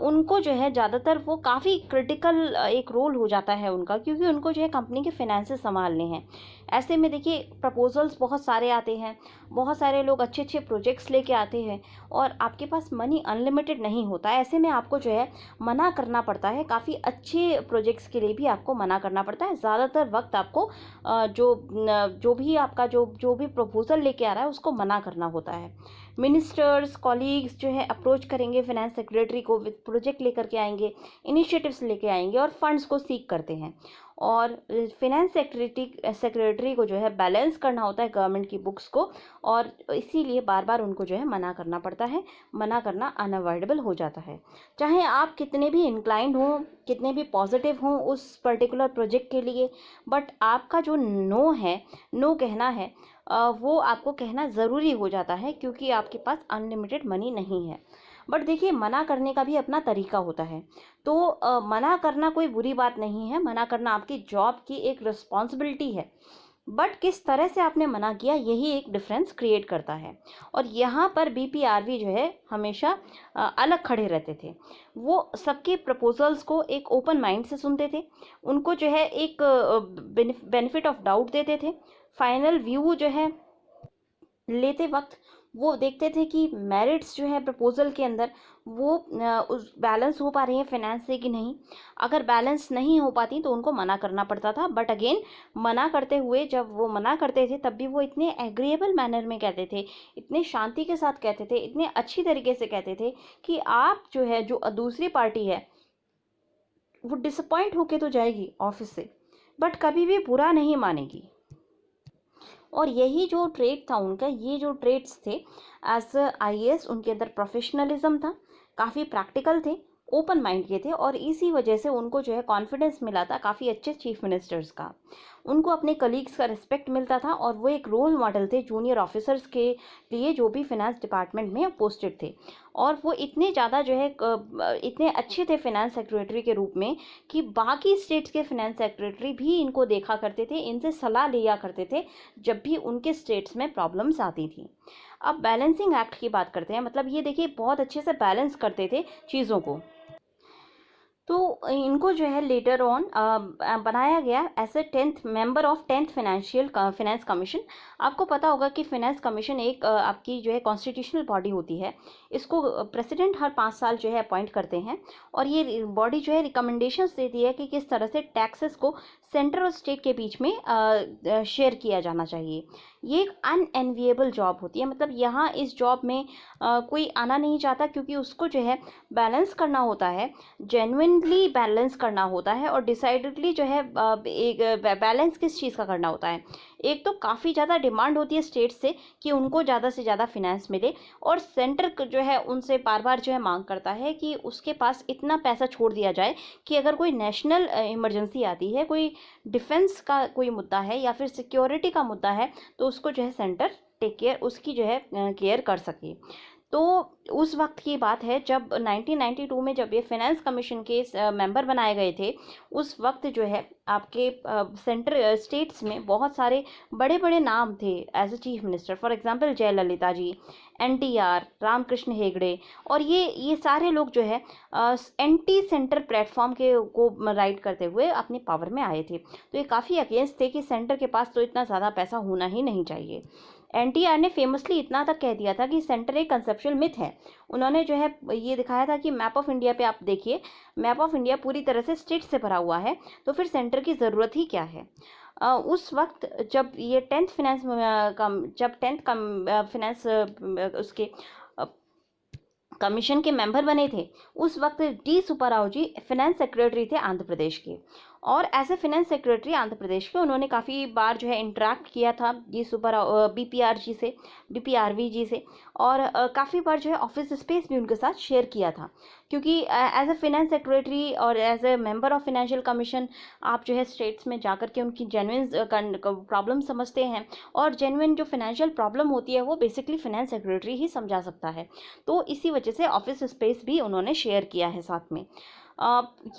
उनको जो है ज़्यादातर वो काफ़ी क्रिटिकल एक रोल हो जाता है उनका, क्योंकि उनको जो है कंपनी के फिनेंसेस संभालने हैं। ऐसे में देखिए प्रपोजल्स बहुत सारे आते हैं, बहुत सारे लोग अच्छे अच्छे प्रोजेक्ट्स लेके आते हैं, और आपके पास मनी अनलिमिटेड नहीं होता। ऐसे में आपको जो है मना करना पड़ता है, काफ़ी अच्छे प्रोजेक्ट्स के लिए भी आपको मना करना पड़ता है। ज़्यादातर वक्त आपको जो भी आपका जो भी प्रपोजल लेके आ रहा है उसको मना करना होता है। मिनिस्टर्स कॉलीग्स जो है अप्रोच करेंगे फाइनेंस सेक्रेटरी को, विद प्रोजेक्ट लेकर के आएंगे, इनिशिएटिव्स लेके आएंगे और फंड्स को सीक करते हैं। और फाइनेंस सेक्रेटरी को जो है बैलेंस करना होता है गवर्नमेंट की बुक्स को, और इसीलिए बार बार उनको जो है मना करना पड़ता है। मना करना अनअवॉइडेबल हो जाता है, चाहे आप कितने भी इंक्लाइंड हों, कितने भी पॉजिटिव हों उस पर्टिकुलर प्रोजेक्ट के लिए, बट आपका जो नो है, नो कहना है, वो आपको कहना ज़रूरी हो जाता है, क्योंकि आपके पास अनलिमिटेड मनी नहीं है। बट देखिए, मना करने का भी अपना तरीका होता है। तो मना करना कोई बुरी बात नहीं है, मना करना आपकी जॉब की एक रिस्पॉन्सिबिलिटी है, बट किस तरह से आपने मना किया यही एक डिफरेंस क्रिएट करता है। और यहाँ पर बीपीआरवी जो है हमेशा अलग खड़े रहते थे। वो सबके प्रपोजल्स को एक ओपन माइंड से सुनते थे, उनको जो है एक बेनिफिट ऑफ डाउट देते थे। फाइनल व्यू जो है लेते वक्त वो देखते थे कि मेरिट्स जो है प्रपोजल के अंदर वो उस बैलेंस हो पा रही हैं फाइनेंस से कि नहीं। अगर बैलेंस नहीं हो पाती तो उनको मना करना पड़ता था। बट अगेन, मना करते हुए जब वो मना करते थे तब भी वो इतने एग्रीएबल मैनर में कहते थे, इतने शांति के साथ कहते थे, इतने अच्छी तरीके से कहते थे कि आप जो है, जो दूसरी पार्टी है, वो डिसअपॉइंट होके तो जाएगी ऑफिस से, बट कभी भी बुरा नहीं मानेगी। और यही जो ट्रेड था उनका, ये जो ट्रेड्स थे एज आईएएस, उनके अंदर प्रोफेशनलिज्म था, काफ़ी प्रैक्टिकल थे, ओपन माइंड के थे, और इसी वजह से उनको जो है कॉन्फिडेंस मिला था काफ़ी अच्छे चीफ मिनिस्टर्स का। उनको अपने कलीग्स का रिस्पेक्ट मिलता था, और वो एक रोल मॉडल थे जूनियर ऑफिसर्स के लिए जो भी फिनेंस डिपार्टमेंट में पोस्टेड थे। और वो इतने ज़्यादा जो है इतने अच्छे थे फिनेंस सेक्रेटरी के रूप में कि बाकी स्टेट्स के फिनेंस सेक्रेटरी भी इनको देखा करते थे, इनसे सलाह लिया करते थे जब भी उनके स्टेट्स में प्रॉब्लम्स आती थी। अब बैलेंसिंग एक्ट की बात करते हैं। मतलब ये देखिए, बहुत अच्छे से बैलेंस करते थे चीज़ों को। तो इनको जो है लेटर ऑन बनाया गया as a 10th member of 10th finance commission. आपको पता होगा कि फाइनेंस कमीशन एक आपकी जो है कॉन्स्टिट्यूशनल बॉडी होती है। इसको प्रेसिडेंट हर 5 साल जो है अपॉइंट करते हैं, और ये बॉडी जो है रिकमेंडेशंस देती है कि किस तरह से टैक्सेस को सेंटर और स्टेट के बीच में शेयर किया जाना चाहिए। ये एक अनएनविएबल जॉब होती है। मतलब यहाँ इस जॉब में कोई आना नहीं चाहता, क्योंकि उसको जो है बैलेंस करना होता है, जेन्युइनली बैलेंस करना होता है, और डिसाइडेडली जो है एक बैलेंस किस चीज़ का करना होता है। एक तो काफ़ी ज़्यादा डिमांड होती है स्टेट से कि उनको ज़्यादा से ज़्यादा फिनेंस मिले, और सेंटर जो है उनसे बार बार जो है मांग करता है कि उसके पास इतना पैसा छोड़ दिया जाए कि अगर कोई नेशनल इमरजेंसी आती है, कोई डिफेंस का कोई मुद्दा है या फिर सिक्योरिटी का मुद्दा है, तो उसको जो है सेंटर टेक केयर, उसकी जो है केयर कर सके। तो उस वक्त की बात है जब 1992 में जब ये फाइनेंस कमीशन के मेंबर बनाए गए थे, उस वक्त जो है आपके सेंटर स्टेट्स में बहुत सारे बड़े बड़े नाम थे as a chief minister. For example Jayalalithaa ji, NTR, Ramakrishna Hegde, और ये सारे लोग जो है एंटी सेंटर प्लेटफॉर्म के को राइड करते हुए अपनी पावर में आए थे। तो ये काफ़ी अगेंस्ट थे कि सेंटर के पास तो इतना ज़्यादा पैसा होना ही नहीं चाहिए। एनटीआर ने फेमसली इतना तक कह दिया था कि सेंटर एक कंसेप्चुअल मिथ है। उन्होंने जो है ये दिखाया था कि मैप ऑफ इंडिया पे आप देखिए, मैप ऑफ इंडिया पूरी तरह से स्टेट से भरा हुआ है, तो फिर सेंटर की ज़रूरत ही क्या है। उस वक्त जब ये 10th फाइनेंस उसके कमीशन के मेंबर बने थे, उस वक्त D Subbarao ji finance secretary थे आंध्र प्रदेश के। और as a finance secretary Andhra Pradesh के उन्होंने काफ़ी बार जो है इंटरेक्ट किया था डी सुब्बाराव बीपीआरवी जी से, और काफ़ी बार जो है ऑफिस स्पेस भी उनके साथ शेयर किया था। क्योंकि एज ए फाइनेंस सेक्रेटरी और as a member of financial commission आप जो है स्टेट्स में जाकर के उनकी जेन्युइन प्रॉब्लम समझते हैं, और जेन्युइन जो फाइनेंशियल प्रॉब्लम होती है वो बेसिकली फाइनेंस सेक्रेटरी ही समझा सकता है। तो इसी वजह से ऑफिस स्पेस भी उन्होंने शेयर किया है साथ में।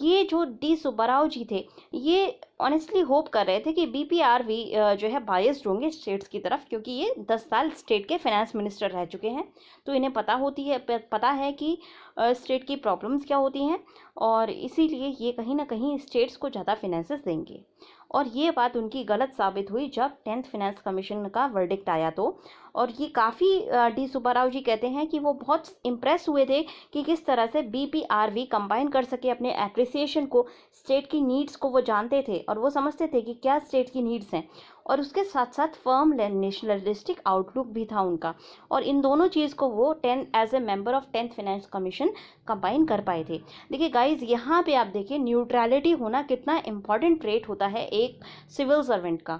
ये जो डी सुब्बाराव जी थे, ये ऑनेस्टली होप कर रहे थे कि बीपीआरवी जो है बायस्ड होंगे स्टेट्स की तरफ, क्योंकि ये 10 साल स्टेट के फाइनेंस मिनिस्टर रह चुके हैं, तो इन्हें पता है कि स्टेट की प्रॉब्लम्स क्या होती हैं, और इसीलिए ये कहीं ना कहीं स्टेट्स को ज़्यादा फिनेंसेस देंगे। और ये बात उनकी गलत साबित हुई जब 10th फाइनेंस कमीशन का वर्डिक्ट आया तो। और ये काफ़ी डी सुब्बाराव जी कहते हैं कि वो बहुत इम्प्रेस हुए थे कि किस तरह से बीपीआरवी कंबाइन कर सके अपने एप्रिसिएशन को, स्टेट की नीड्स को वो जानते थे, और वो समझते थे कि क्या स्टेट की नीड्स हैं, और उसके साथ साथ फर्म नेशनलिस्टिक आउटलुक भी था उनका, और इन दोनों चीज़ को वो 10 as a member of 10th finance commission combine कर पाए थे। देखिए गाइज, यहाँ पे आप देखिए न्यूट्रलिटी होना कितना इंपॉर्टेंट ट्रेट होता है एक सिविल सर्वेंट का।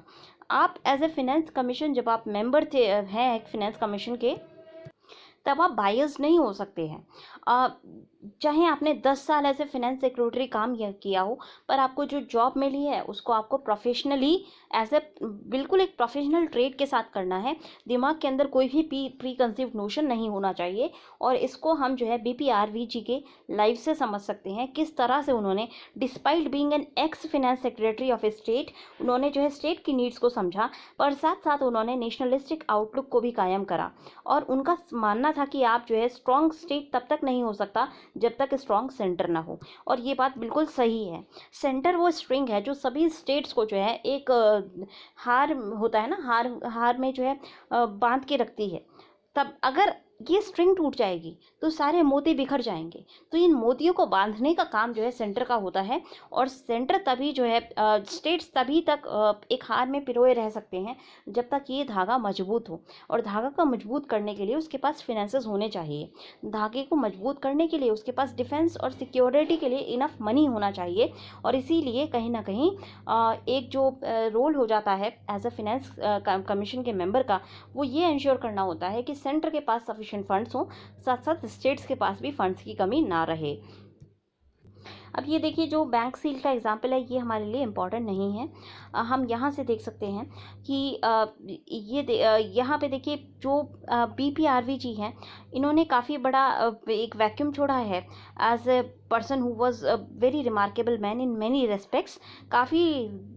आप एज ए फाइनेंस कमीशन जब आप मेंबर थे हैं एक फाइनेंस कमीशन के, तब आप बायस नहीं हो सकते हैं। चाहे आपने 10 साल ऐसे फाइनेंस सेक्रेटरी काम किया हो, पर आपको जो जॉब मिली है उसको आपको प्रोफेशनली एज ए बिल्कुल एक प्रोफेशनल ट्रेड के साथ करना है। दिमाग के अंदर कोई भी प्री कंसीव्ड नोशन नहीं होना चाहिए, और इसको हम जो है BPRVG के लाइव से समझ सकते हैं किस तरह से उन्होंने despite being an ex finance secretary of state, उन्होंने जो है स्टेट की नीड्स को समझा, पर साथ साथ उन्होंने नेशनलिस्टिक आउटलुक को भी कायम करा। और उनका मानना था कि आप जो है स्ट्रॉन्ग स्टेट तब तक नहीं हो सकता जब तक स्ट्रॉन्ग सेंटर ना हो, और ये बात बिल्कुल सही है। सेंटर वो स्ट्रिंग है जो सभी स्टेट्स को जो है एक हार होता है ना, हार में जो है बांध के रखती है। तब अगर ये स्ट्रिंग टूट जाएगी तो सारे मोती बिखर जाएंगे, तो इन मोतियों को बांधने का काम जो है सेंटर का होता है, और सेंटर तभी जो है स्टेट्स तभी तक एक हार में पिरोए रह सकते हैं जब तक ये धागा मजबूत हो, और धागा को मजबूत करने के लिए उसके पास फिनेंसेस होने चाहिए। धागे को मजबूत करने के लिए उसके पास डिफेंस और सिक्योरिटी के लिए इनफ मनी होना चाहिए, और इसीलिए कहीं ना कहीं एक जो रोल हो जाता है एज अ फाइनेंस कमीशन के मेंबर का, वो ये इंश्योर करना होता है कि सेंटर के पास सफिशिएंट फंड्स हों, साथ साथ स्टेट्स के पास भी फंड्स की कमी ना रहे। अब ये देखिए, जो बैंक सील का एग्जाम्पल है ये हमारे लिए इम्पॉर्टेंट नहीं है। हम यहाँ से देख सकते हैं कि यहाँ पे देखिए जो BPRVG हैं, इन्होंने काफ़ी बड़ा एक वैक्यूम छोड़ा है as a person who was a very remarkable man in many respects. काफ़ी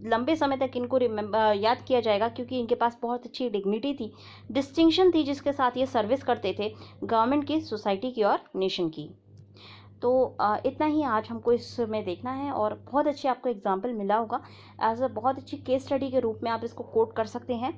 लंबे समय तक इनको याद किया जाएगा, क्योंकि इनके पास बहुत अच्छी डिग्निटी थी, डिस्टिंक्शन थी, जिसके साथ ये सर्विस करते थे गवर्नमेंट की, सोसाइटी की और नेशन की। तो इतना ही आज हमको इसमें देखना है, और बहुत अच्छे आपको एग्जाम्पल मिला होगा। एज अ बहुत अच्छी केस स्टडी के रूप में आप इसको कोट कर सकते हैं।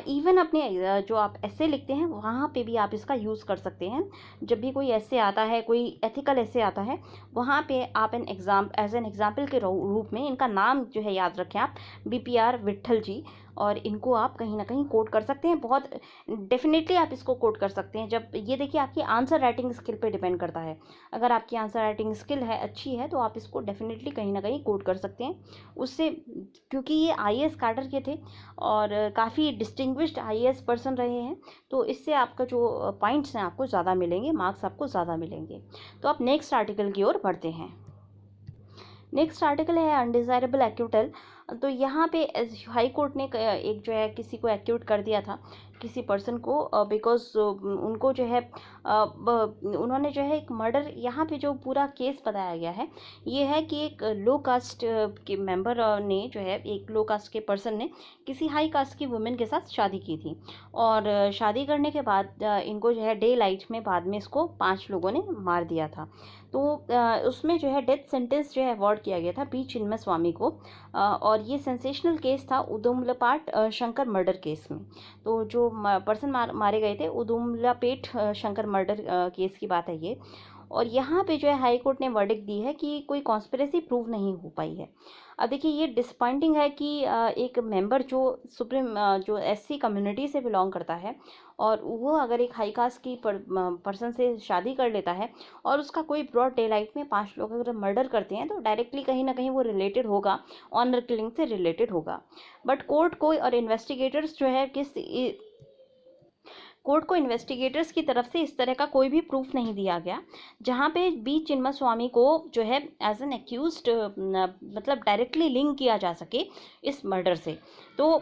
इवन अपने जो आप ऐसे लिखते हैं वहाँ पे भी आप इसका यूज़ कर सकते हैं। जब भी कोई ऐसे आता है, कोई एथिकल ऐसे आता है, वहाँ पे आप एज एन एग्जाम्पल के रूप में इनका नाम जो है याद रखें आप, BPR विट्ठल जी, और इनको आप कहीं ना कहीं कोट कर सकते हैं। बहुत डेफिनेटली आप इसको कोट कर सकते हैं। जब ये देखिए, आपकी आंसर राइटिंग स्किल पे डिपेंड करता है। अगर आपकी आंसर राइटिंग स्किल है अच्छी है तो आप इसको डेफिनेटली कहीं ना कहीं कोट कर सकते हैं उससे, क्योंकि ये IAS कैडर के थे और काफ़ी डिस्टिंग्विश्ड IAS पर्सन रहे हैं, तो इससे आपका जो पॉइंट्स हैं आपको ज़्यादा मिलेंगे, मार्क्स आपको ज़्यादा मिलेंगे। तो आप नेक्स्ट आर्टिकल की ओर बढ़ते हैं। नेक्स्ट आर्टिकल है अनडिज़ायरेबल एक्यूटल। तो यहाँ पे हाई कोर्ट ने एक जो है किसी को एक्यूट कर दिया था, किसी पर्सन को, बिकॉज उनको जो है उन्होंने जो है एक मर्डर, यहाँ पे जो पूरा केस बताया गया है ये है कि एक लो कास्ट के मेंबर ने जो है, एक लो कास्ट के पर्सन ने किसी हाई कास्ट की वुमेन के साथ शादी की थी, और शादी करने के बाद इनको जो है डे लाइट में बाद में इसको 5 लोगों ने मार दिया था। तो उसमें जो है डेथ सेंटेंस जो है अवॉर्ड किया गया था पी चिन्मय स्वामी को, और ये सेंसेशनल केस था उदुमलपाट शंकर मर्डर केस में। तो जो पर्सन मारे गए थे, उदुमलापेट शंकर मर्डर केस की बात है ये, और यहाँ पे जो है हाई कोर्ट ने वर्डिक्ट दी है कि कोई कॉन्स्पिरेसी प्रूव नहीं हो पाई है। अब देखिए, ये डिसपॉइंटिंग है कि एक मेंबर जो जो SC कम्युनिटी से बिलोंग करता है, और वो अगर एक हाई कास्ट की पर्सन से शादी कर लेता है, और उसका कोई ब्रॉड डे लाइट में 5 लोग अगर मर्डर करते हैं, तो डायरेक्टली कहीं ना कहीं वो रिलेटेड होगा, ऑनर किलिंग से रिलेटेड होगा। बट कोर्ट को और इन्वेस्टिगेटर्स जो है कोर्ट को इन्वेस्टिगेटर्स की तरफ से इस तरह का कोई भी प्रूफ नहीं दिया गया जहां पे बी चिन्मय स्वामी को जो है एज एन एक्यूज्ड मतलब डायरेक्टली लिंक किया जा सके इस मर्डर से। तो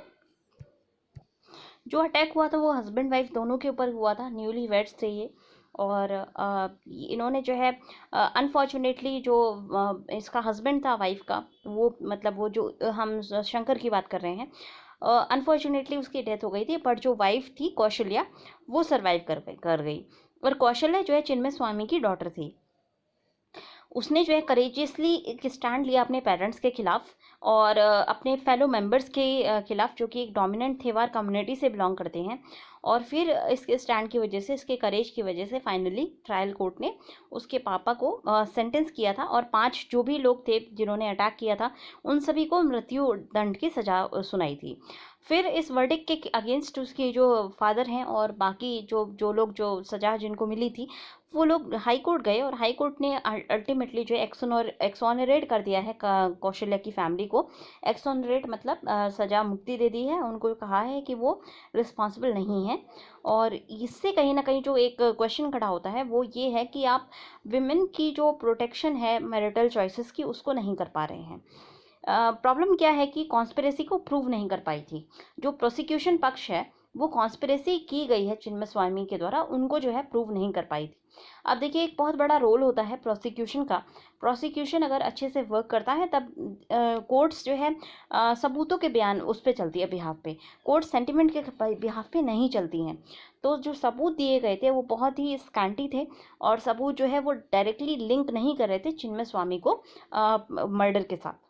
जो अटैक हुआ था वो हस्बैंड वाइफ दोनों के ऊपर हुआ था, न्यूली वेड्स थे ये, और इन्होंने जो है अनफॉर्चुनेटली जो इसका हस्बैंड था वाइफ का, वो मतलब वो जो हम शंकर की बात कर रहे हैं, अनफॉर्चुनेटली उसकी डेथ हो गई थी, बट जो वाइफ थी कौशल्या वो सर्वाइव कर गई। और कौशल्या जो है चिन्मय स्वामी की डॉटर थी। उसने जो है करेजियसली एक स्टैंड लिया अपने पेरेंट्स के खिलाफ और अपने फेलो मेंबर्स के खिलाफ, जो कि एक डोमिनेंट थेवार कम्युनिटी से बिलोंग करते हैं, और फिर इसके स्टैंड की वजह से, इसके करेज की वजह से फाइनली ट्रायल कोर्ट ने उसके पापा को सेंटेंस किया था, और 5 जो भी लोग थे जिन्होंने अटैक किया था उन सभी को मृत्यु दंड की सजा सुनाई थी। फिर इस वर्डिक्ट के अगेंस्ट उसके जो फादर हैं और बाकी जो जो लोग जो सजा जिनको मिली थी वो लोग हाई कोर्ट गए, और हाई कोर्ट ने अल्टीमेटली जो एक्सोनरेट कर दिया है कौशल्या की फैमिली को। एक्सोनरेट मतलब सजा मुक्ति दे दी है, उनको कहा है कि वो रिस्पॉन्सिबल नहीं है। और इससे कहीं ना कहीं जो एक क्वेश्चन खड़ा होता है वो ये है कि आप विमेन की जो प्रोटेक्शन है मैरिटल चॉइसेस की उसको नहीं कर पा रहे हैं। प्रॉब्लम क्या है कि कॉन्स्पिरेसी को प्रूव नहीं कर पाई थी। जो प्रोसिक्यूशन पक्ष है वो कॉन्स्पिरेसी की गई है चिन्मय स्वामी के द्वारा, उनको जो है प्रूव नहीं कर पाई थी। अब देखिए एक बहुत बड़ा रोल होता है प्रोसिक्यूशन का। प्रोसिक्यूशन अगर अच्छे से वर्क करता है तब कोर्ट्स जो है सबूतों के बयान उस पर चलती है बिहाफ पे, कोर्ट सेंटिमेंट के बिहाफ पे नहीं चलती हैं। तो जो सबूत दिए गए थे वो बहुत ही स्कैंटी थे, और सबूत जो है वो डायरेक्टली लिंक नहीं कर रहे थे चिन्मय स्वामी को मर्डर के साथ।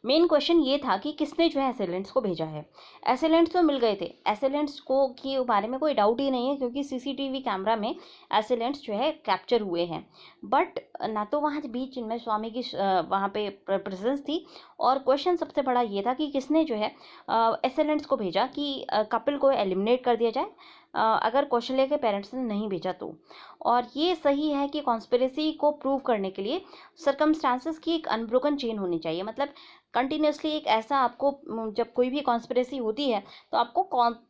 मेन क्वेश्चन ये था कि किसने जो है असेलेंट्स को भेजा है। असेलेंट्स तो मिल गए थे, असेलेंट्स को के बारे में कोई डाउट ही नहीं है क्योंकि सीसीटीवी कैमरा में असेलेंट्स जो है कैप्चर हुए हैं। बट ना तो वहाँ भी चिन्मय स्वामी की वहाँ पे प्रेजेंस थी, और क्वेश्चन सबसे बड़ा ये था कि किसने जो है असेलेंट्स को भेजा कि कपिल को एलिमिनेट कर दिया जाए अगर कौशल्या के पेरेंट्स ने नहीं भेजा तो। और ये सही है कि कॉन्स्पिरेसी को प्रूव करने के लिए सर्कमस्टांसेस की एक अनब्रोकन चेन होनी चाहिए। मतलब कंटिन्यूसली एक ऐसा आपको जब कोई भी कॉन्स्पिरेसी होती है तो आपको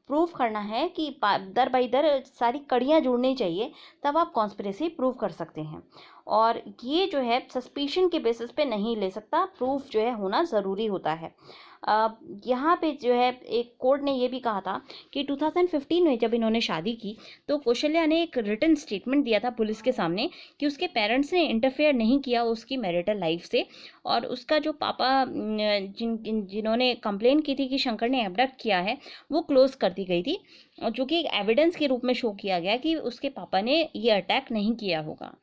प्रूव करना है कि दर बाई दर सारी कड़ियाँ जुड़नी चाहिए, तब आप कॉन्स्पिरेसी प्रूव कर सकते हैं। और ये जो है सस्पिशन के बेसिस पे नहीं ले सकता, प्रूफ जो है होना ज़रूरी होता है। यहाँ पे जो है एक कोर्ट ने ये भी कहा था कि 2015 में जब इन्होंने शादी की तो कौशल्या ने एक रिटन स्टेटमेंट दिया था पुलिस के सामने कि उसके पेरेंट्स ने इंटरफेयर नहीं किया उसकी मैरिटल लाइफ से, और उसका जो पापा जिन्होंने कंप्लेन की थी कि शंकर ने एबडक्ट किया है वो क्लोज कर दी गई थी, जो कि एक एविडेंस के रूप में शो किया गया कि उसके पापा ने ये अटैक नहीं किया होगा।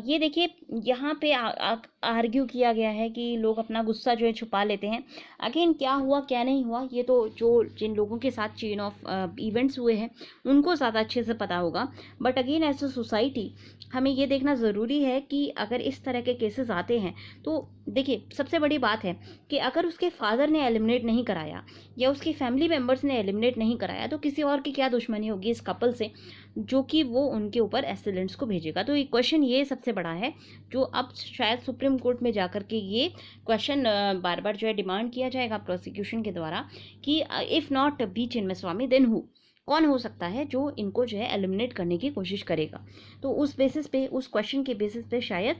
ये देखिए यहाँ पे आर्ग्यू किया गया है कि लोग अपना गुस्सा जो है छुपा लेते हैं। अगेन क्या हुआ क्या नहीं हुआ ये तो जो जिन लोगों के साथ चेन ऑफ इवेंट्स हुए हैं उनको ज़्यादा अच्छे से पता होगा। But again as a society हमें ये देखना ज़रूरी है कि अगर इस तरह के केसेस आते हैं तो देखिए सबसे बड़ी बात है कि अगर उसके फादर ने एलिमिनेट नहीं कराया या उसकी फैमिली मेम्बर्स ने एलिमिनेट नहीं कराया तो किसी और की क्या दुश्मनी होगी इस कपल से जो कि वो उनके ऊपर एसिलेंट्स को भेजेगा। तो ये क्वेश्चन ये सबसे बड़ा है जो अब शायद सुप्रीम कोर्ट में जाकर के ये क्वेश्चन बार बार जो है डिमांड किया जाएगा प्रोसिक्यूशन के द्वारा कि if not be Chinmay Swami then who, कौन हो सकता है जो इनको जो है एलिमिनेट करने की कोशिश करेगा। तो उस बेसिस पे उस क्वेश्चन के बेसिस पे शायद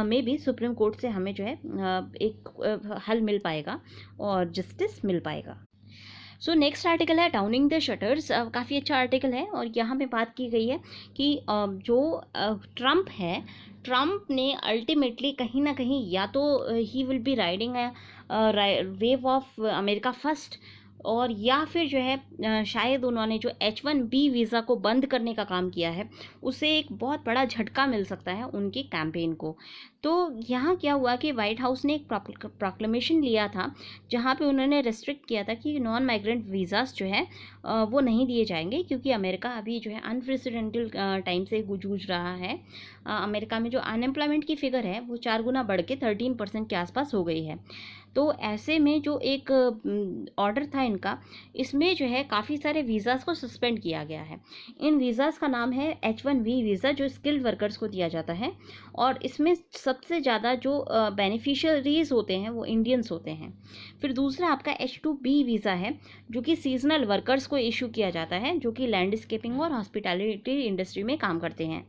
मे बी सुप्रीम कोर्ट से हमें जो है एक हल मिल पाएगा और जस्टिस मिल पाएगा। सो नेक्स्ट आर्टिकल है डाउनिंग द शटर्स। काफ़ी अच्छा आर्टिकल है और यहाँ पे बात की गई है कि जो ट्रम्प है, ट्रम्प ने अल्टीमेटली कहीं ना कहीं या तो he will be riding wave of America first, और या फिर जो है शायद उन्होंने जो H1B वीज़ा को बंद करने का काम किया है उससे एक बहुत बड़ा झटका मिल सकता है उनकी कैंपेन को। तो यहाँ क्या हुआ कि वाइट हाउस ने एक प्रोक्लेमेशन लिया था जहाँ पे उन्होंने रेस्ट्रिक्ट किया था कि नॉन माइग्रेंट वीज़ास जो है वो नहीं दिए जाएंगे क्योंकि अमेरिका अभी जो है अनप्रेसिडेंटल टाइम से जूझ रहा है। अमेरिका में जो अनएम्प्लॉयमेंट की फिगर है वो 4 गुना बढ़ के 13% के आसपास हो गई है। तो ऐसे में जो एक ऑर्डर था इनका, इसमें जो है काफ़ी सारे वीज़ास को सस्पेंड किया गया है। इन वीज़ास का नाम है H1B वीज़ा जो स्किल्ड वर्कर्स को दिया जाता है, और इसमें सबसे ज़्यादा जो बेनिफिशरीज होते हैं वो इंडियंस होते हैं। फिर दूसरा आपका H2B वीज़ा है जो कि सीजनल वर्कर्स को इशू किया जाता है जो कि लैंडस्केपिंग और हॉस्पिटैलिटी इंडस्ट्री में काम करते हैं।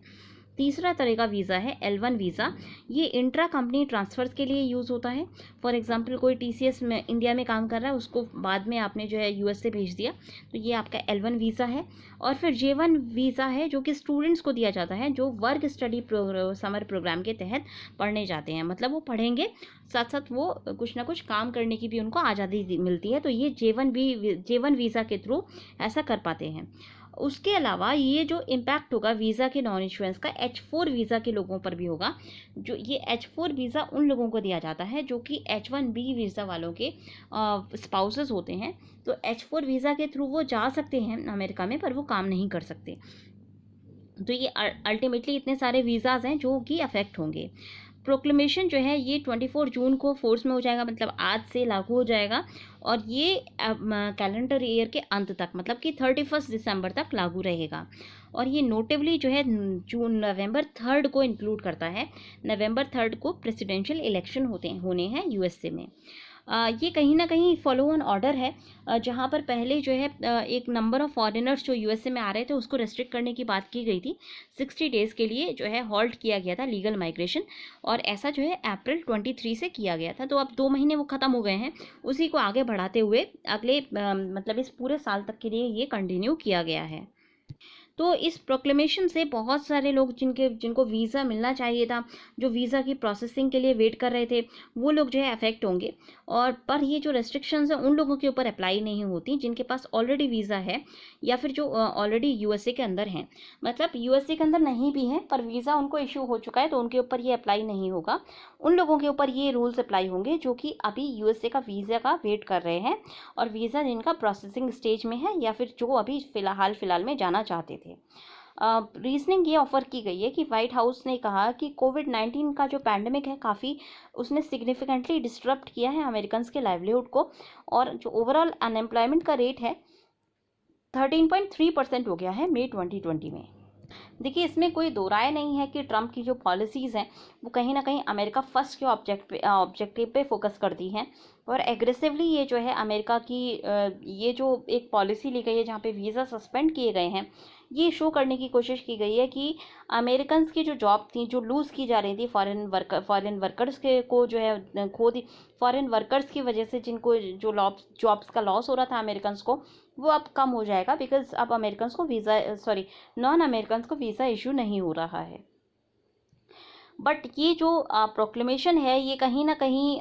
तीसरा तरह का वीज़ा है L1 वीज़ा, ये इंट्रा कंपनी ट्रांसफ़र्स के लिए यूज़ होता है। फॉर एग्जांपल कोई TCS में इंडिया में काम कर रहा है, उसको बाद में आपने जो है US से भेज दिया, तो ये आपका L1 वीज़ा है। और फिर J1 वीज़ा है जो कि स्टूडेंट्स को दिया जाता है जो वर्क स्टडी समर प्रोग्राम के तहत पढ़ने जाते हैं, मतलब वो पढ़ेंगे साथ साथ वो कुछ ना कुछ काम करने की भी उनको आज़ादी मिलती है, तो ये J1 वीज़ा के थ्रू ऐसा कर पाते हैं। उसके अलावा ये जो इम्पैक्ट होगा वीज़ा के नॉन इशुएंस का, H4 वीज़ा के लोगों पर भी होगा। जो ये H4 वीज़ा उन लोगों को दिया जाता है जो कि H1B वीज़ा वालों के स्पाउसेस होते हैं। तो H4 वीज़ा के थ्रू वो जा सकते हैं अमेरिका में, पर वो काम नहीं कर सकते। तो ये अल्टीमेटली इतने सारे वीज़ाज़ हैं जो कि अफेक्ट होंगे। प्रोक्लेमेशन जो है ये 24 जून को फोर्स में हो जाएगा, मतलब आज से लागू हो जाएगा, और ये कैलेंडर ईयर के अंत तक, मतलब कि 31 दिसंबर तक लागू रहेगा। और ये नोटेबली जो है नवंबर 3 को इंक्लूड करता है। नवंबर 3 को प्रेसिडेंशियल इलेक्शन होने हैं यूएसए में। ये कहीं ना कहीं फॉलो ऑन ऑर्डर है, जहाँ पर पहले जो है एक नंबर ऑफ़ फॉरेनर्स जो यूएसए में आ रहे थे उसको रेस्ट्रिक्ट करने की बात की गई थी। 60 डेज़ के लिए जो है हॉल्ट किया गया था लीगल माइग्रेशन, और ऐसा जो है अप्रैल 23 से किया गया था। तो अब 2 महीने वो ख़त्म हो गए हैं, उसी को आगे बढ़ाते हुए अगले मतलब इस पूरे साल तक के लिए ये कंटिन्यू किया गया है। तो इस प्रोक्लेमेशन से बहुत सारे लोग जिनको वीज़ा मिलना चाहिए था, जो वीज़ा की प्रोसेसिंग के लिए वेट कर रहे थे, वो लोग जो है अफेक्ट होंगे। और पर ये जो रेस्ट्रिक्शंस हैं उन लोगों के ऊपर अप्लाई नहीं होती जिनके पास ऑलरेडी वीज़ा है, या फिर जो ऑलरेडी यूएसए के अंदर हैं। मतलब यूएसए के अंदर नहीं भी हैं पर वीज़ा उनको इशू हो चुका है, तो उनके ऊपर ये अप्लाई नहीं होगा। उन लोगों के ऊपर ये रूल्स अप्लाई होंगे जो कि अभी यूएसए का वीज़ा का वेट कर रहे हैं, और वीज़ा जिनका प्रोसेसिंग स्टेज में है, या फिर जो अभी फ़िलहाल में जाना चाहते थे। रीजनिंग ये ऑफ़र की गई है कि वाइट हाउस ने कहा कि कोविड-19 का जो पैंडमिक है काफ़ी उसने सिग्निफिकेंटली डिस्टर्ब किया है अमेरिकन्स के लाइवलीहुड को, और जो ओवरऑल अनएम्प्लॉयमेंट का रेट है 13.3% हो गया है मई 2020 में। देखिए, इसमें कोई दो राय नहीं है कि ट्रंप की जो पॉलिसीज़ हैं वो कहीं ना कहीं अमेरिका फर्स्ट के ऑब्जेक्टिव पे फोकस करती हैं, और एग्रेसिवली ये जो है अमेरिका की ये जो एक पॉलिसी ली गई है जहाँ पे वीज़ा सस्पेंड किए गए हैं, ये शो करने की कोशिश की गई है कि अमेरिकन्स की जो जॉब थी जो लूज़ की जा रही थी फॉरेन वर्कर्स के को जो है खो दी, फॉरेन वर्कर्स की वजह से जिनको जो जॉब्स का लॉस हो रहा था अमेरिकन्स को, वो अब कम हो जाएगा, बिकॉज अब अमेरिकन्स को नॉन अमेरिकन्स को वीज़ा इशू नहीं हो रहा है। बट ये जो प्रोक्लेमेशन है ये कहीं ना कहीं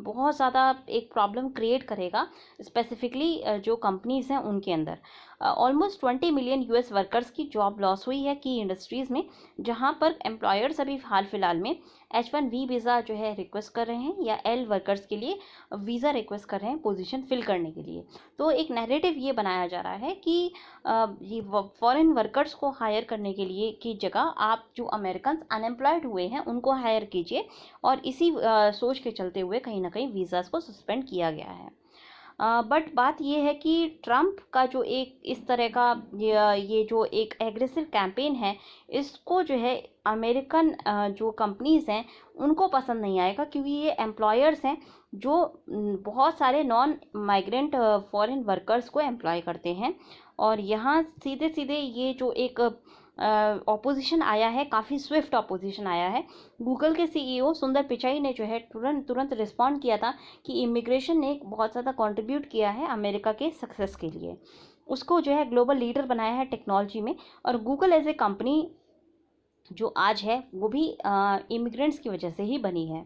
बहुत ज़्यादा एक प्रॉब्लम क्रिएट करेगा, स्पेसिफिकली जो कंपनीज़ हैं उनके अंदर। ऑलमोस्ट 20 मिलियन यूएस वर्कर्स की जॉब लॉस हुई है की इंडस्ट्रीज़ में, जहां पर एम्प्लॉयर्स अभी हाल फिलहाल में H1B वीज़ा जो है रिक्वेस्ट कर रहे हैं, या L वर्कर्स के लिए वीज़ा रिक्वेस्ट कर रहे हैं पोजीशन फिल करने के लिए। तो एक नैरेटिव ये बनाया जा रहा है कि ये फॉरेन वर्कर्स को हायर करने के लिए की जगह आप जो अमेरिकन्स अनएम्प्लॉयड हुए हैं उनको हायर कीजिए, और इसी सोच के चलते हुए कहीं ना कहीं वीज़ाज़ को सस्पेंड किया गया है। बट बात ये है कि ट्रंप का जो एक इस तरह का ये जो एक एग्रेसिव कैंपेन है, इसको जो है अमेरिकन जो कंपनीज़ हैं उनको पसंद नहीं आएगा, क्योंकि ये एम्प्लॉयर्स हैं जो बहुत सारे नॉन माइग्रेंट फॉरेन वर्कर्स को एम्प्लॉय करते हैं। और यहाँ सीधे सीधे ये जो एक ऑपोजिशन आया है, काफ़ी स्विफ्ट ऑपोजिशन आया है। गूगल के सीईओ सुंदर पिचाई ने जो है तुरंत रिस्पॉन्ड किया था कि इमिग्रेशन ने बहुत ज़्यादा कंट्रीब्यूट किया है अमेरिका के सक्सेस के लिए, उसको जो है ग्लोबल लीडर बनाया है टेक्नोलॉजी में। और गूगल एज ए कंपनी जो आज है वो भी इमिग्रेंट्स की वजह से ही बनी है।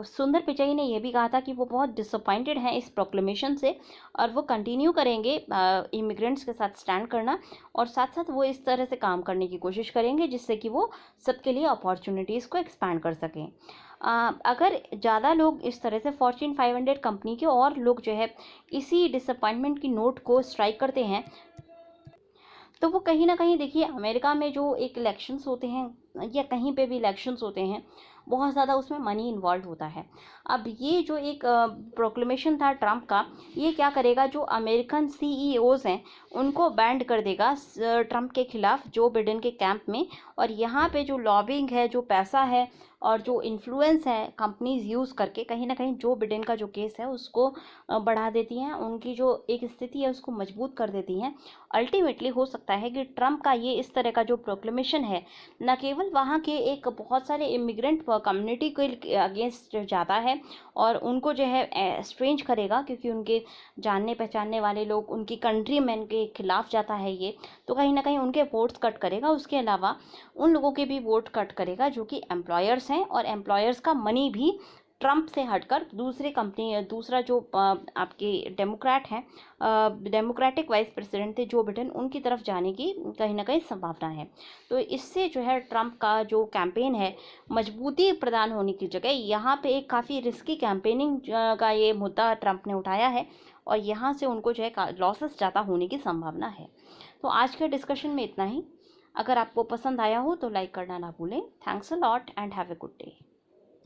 सुंदर पिचाई ने यह भी कहा था कि वो बहुत डिसअपॉइंटेड हैं इस प्रोक्लेमेशन से, और वो कंटिन्यू करेंगे इमिग्रेंट्स के साथ स्टैंड करना, और साथ साथ वो इस तरह से काम करने की कोशिश करेंगे जिससे कि वो सबके लिए अपॉर्चुनिटीज़ को एक्सपैंड कर सकें। अगर ज़्यादा लोग इस तरह से फॉर्च्यून 500 कंपनी के और लोग जो है इसी डिसअपॉइंटमेंट की नोट को स्ट्राइक करते हैं, तो वो कहीं ना कहीं देखिए अमेरिका में जो एक इलेक्शंस होते हैं या कहीं पे भी इलेक्शंस होते हैं, बहुत ज़्यादा उसमें मनी इन्वॉल्व होता है। अब ये जो एक प्रोक्लेमेशन था ट्रंप का, ये क्या करेगा, जो अमेरिकन सीईओज़ हैं उनको बैंड कर देगा ट्रंप के खिलाफ जो बिडेन के कैंप में। और यहाँ पे जो लॉबिंग है, जो पैसा है और जो इन्फ्लुएंस है कंपनीज यूज़ करके, कहीं ना कहीं जो बिडेन का जो केस है उसको बढ़ा देती हैं, उनकी जो एक स्थिति है उसको मजबूत कर देती हैं। अल्टीमेटली हो सकता है कि ट्रंप का ये इस तरह का जो प्रोक्लेमेशन है न केवल वहाँ के एक बहुत सारे इमिग्रेंट कम्युनिटी के अगेंस्ट जाता है और उनको जो है स्ट्रेंज करेगा, क्योंकि उनके जानने पहचानने वाले लोग उनकी कंट्री मैन के खिलाफ जाता है ये, तो कहीं ना कहीं उनके वोट्स कट करेगा। उसके अलावा उन लोगों के भी वोट कट करेगा जो कि एम्प्लॉयर्स हैं, और एम्प्लॉयर्स का मनी भी ट्रंप से हटकर दूसरा जो आपके डेमोक्रेट हैं, डेमोक्रेटिक वाइस प्रेसिडेंट थे जो बिडेन, उनकी तरफ जाने की कहीं ना कहीं संभावना है। तो इससे जो है ट्रंप का जो कैंपेन है मजबूती प्रदान होने की जगह यहाँ पे एक काफ़ी रिस्की कैंपेनिंग का ये मुद्दा ट्रंप ने उठाया है, और यहाँ से उनको जो है लॉसेस ज़्यादा होने की संभावना है। तो आज के डिस्कशन में इतना ही। अगर आपको पसंद आया हो तो लाइक करना ना भूलें। Thanks a lot and have a good day.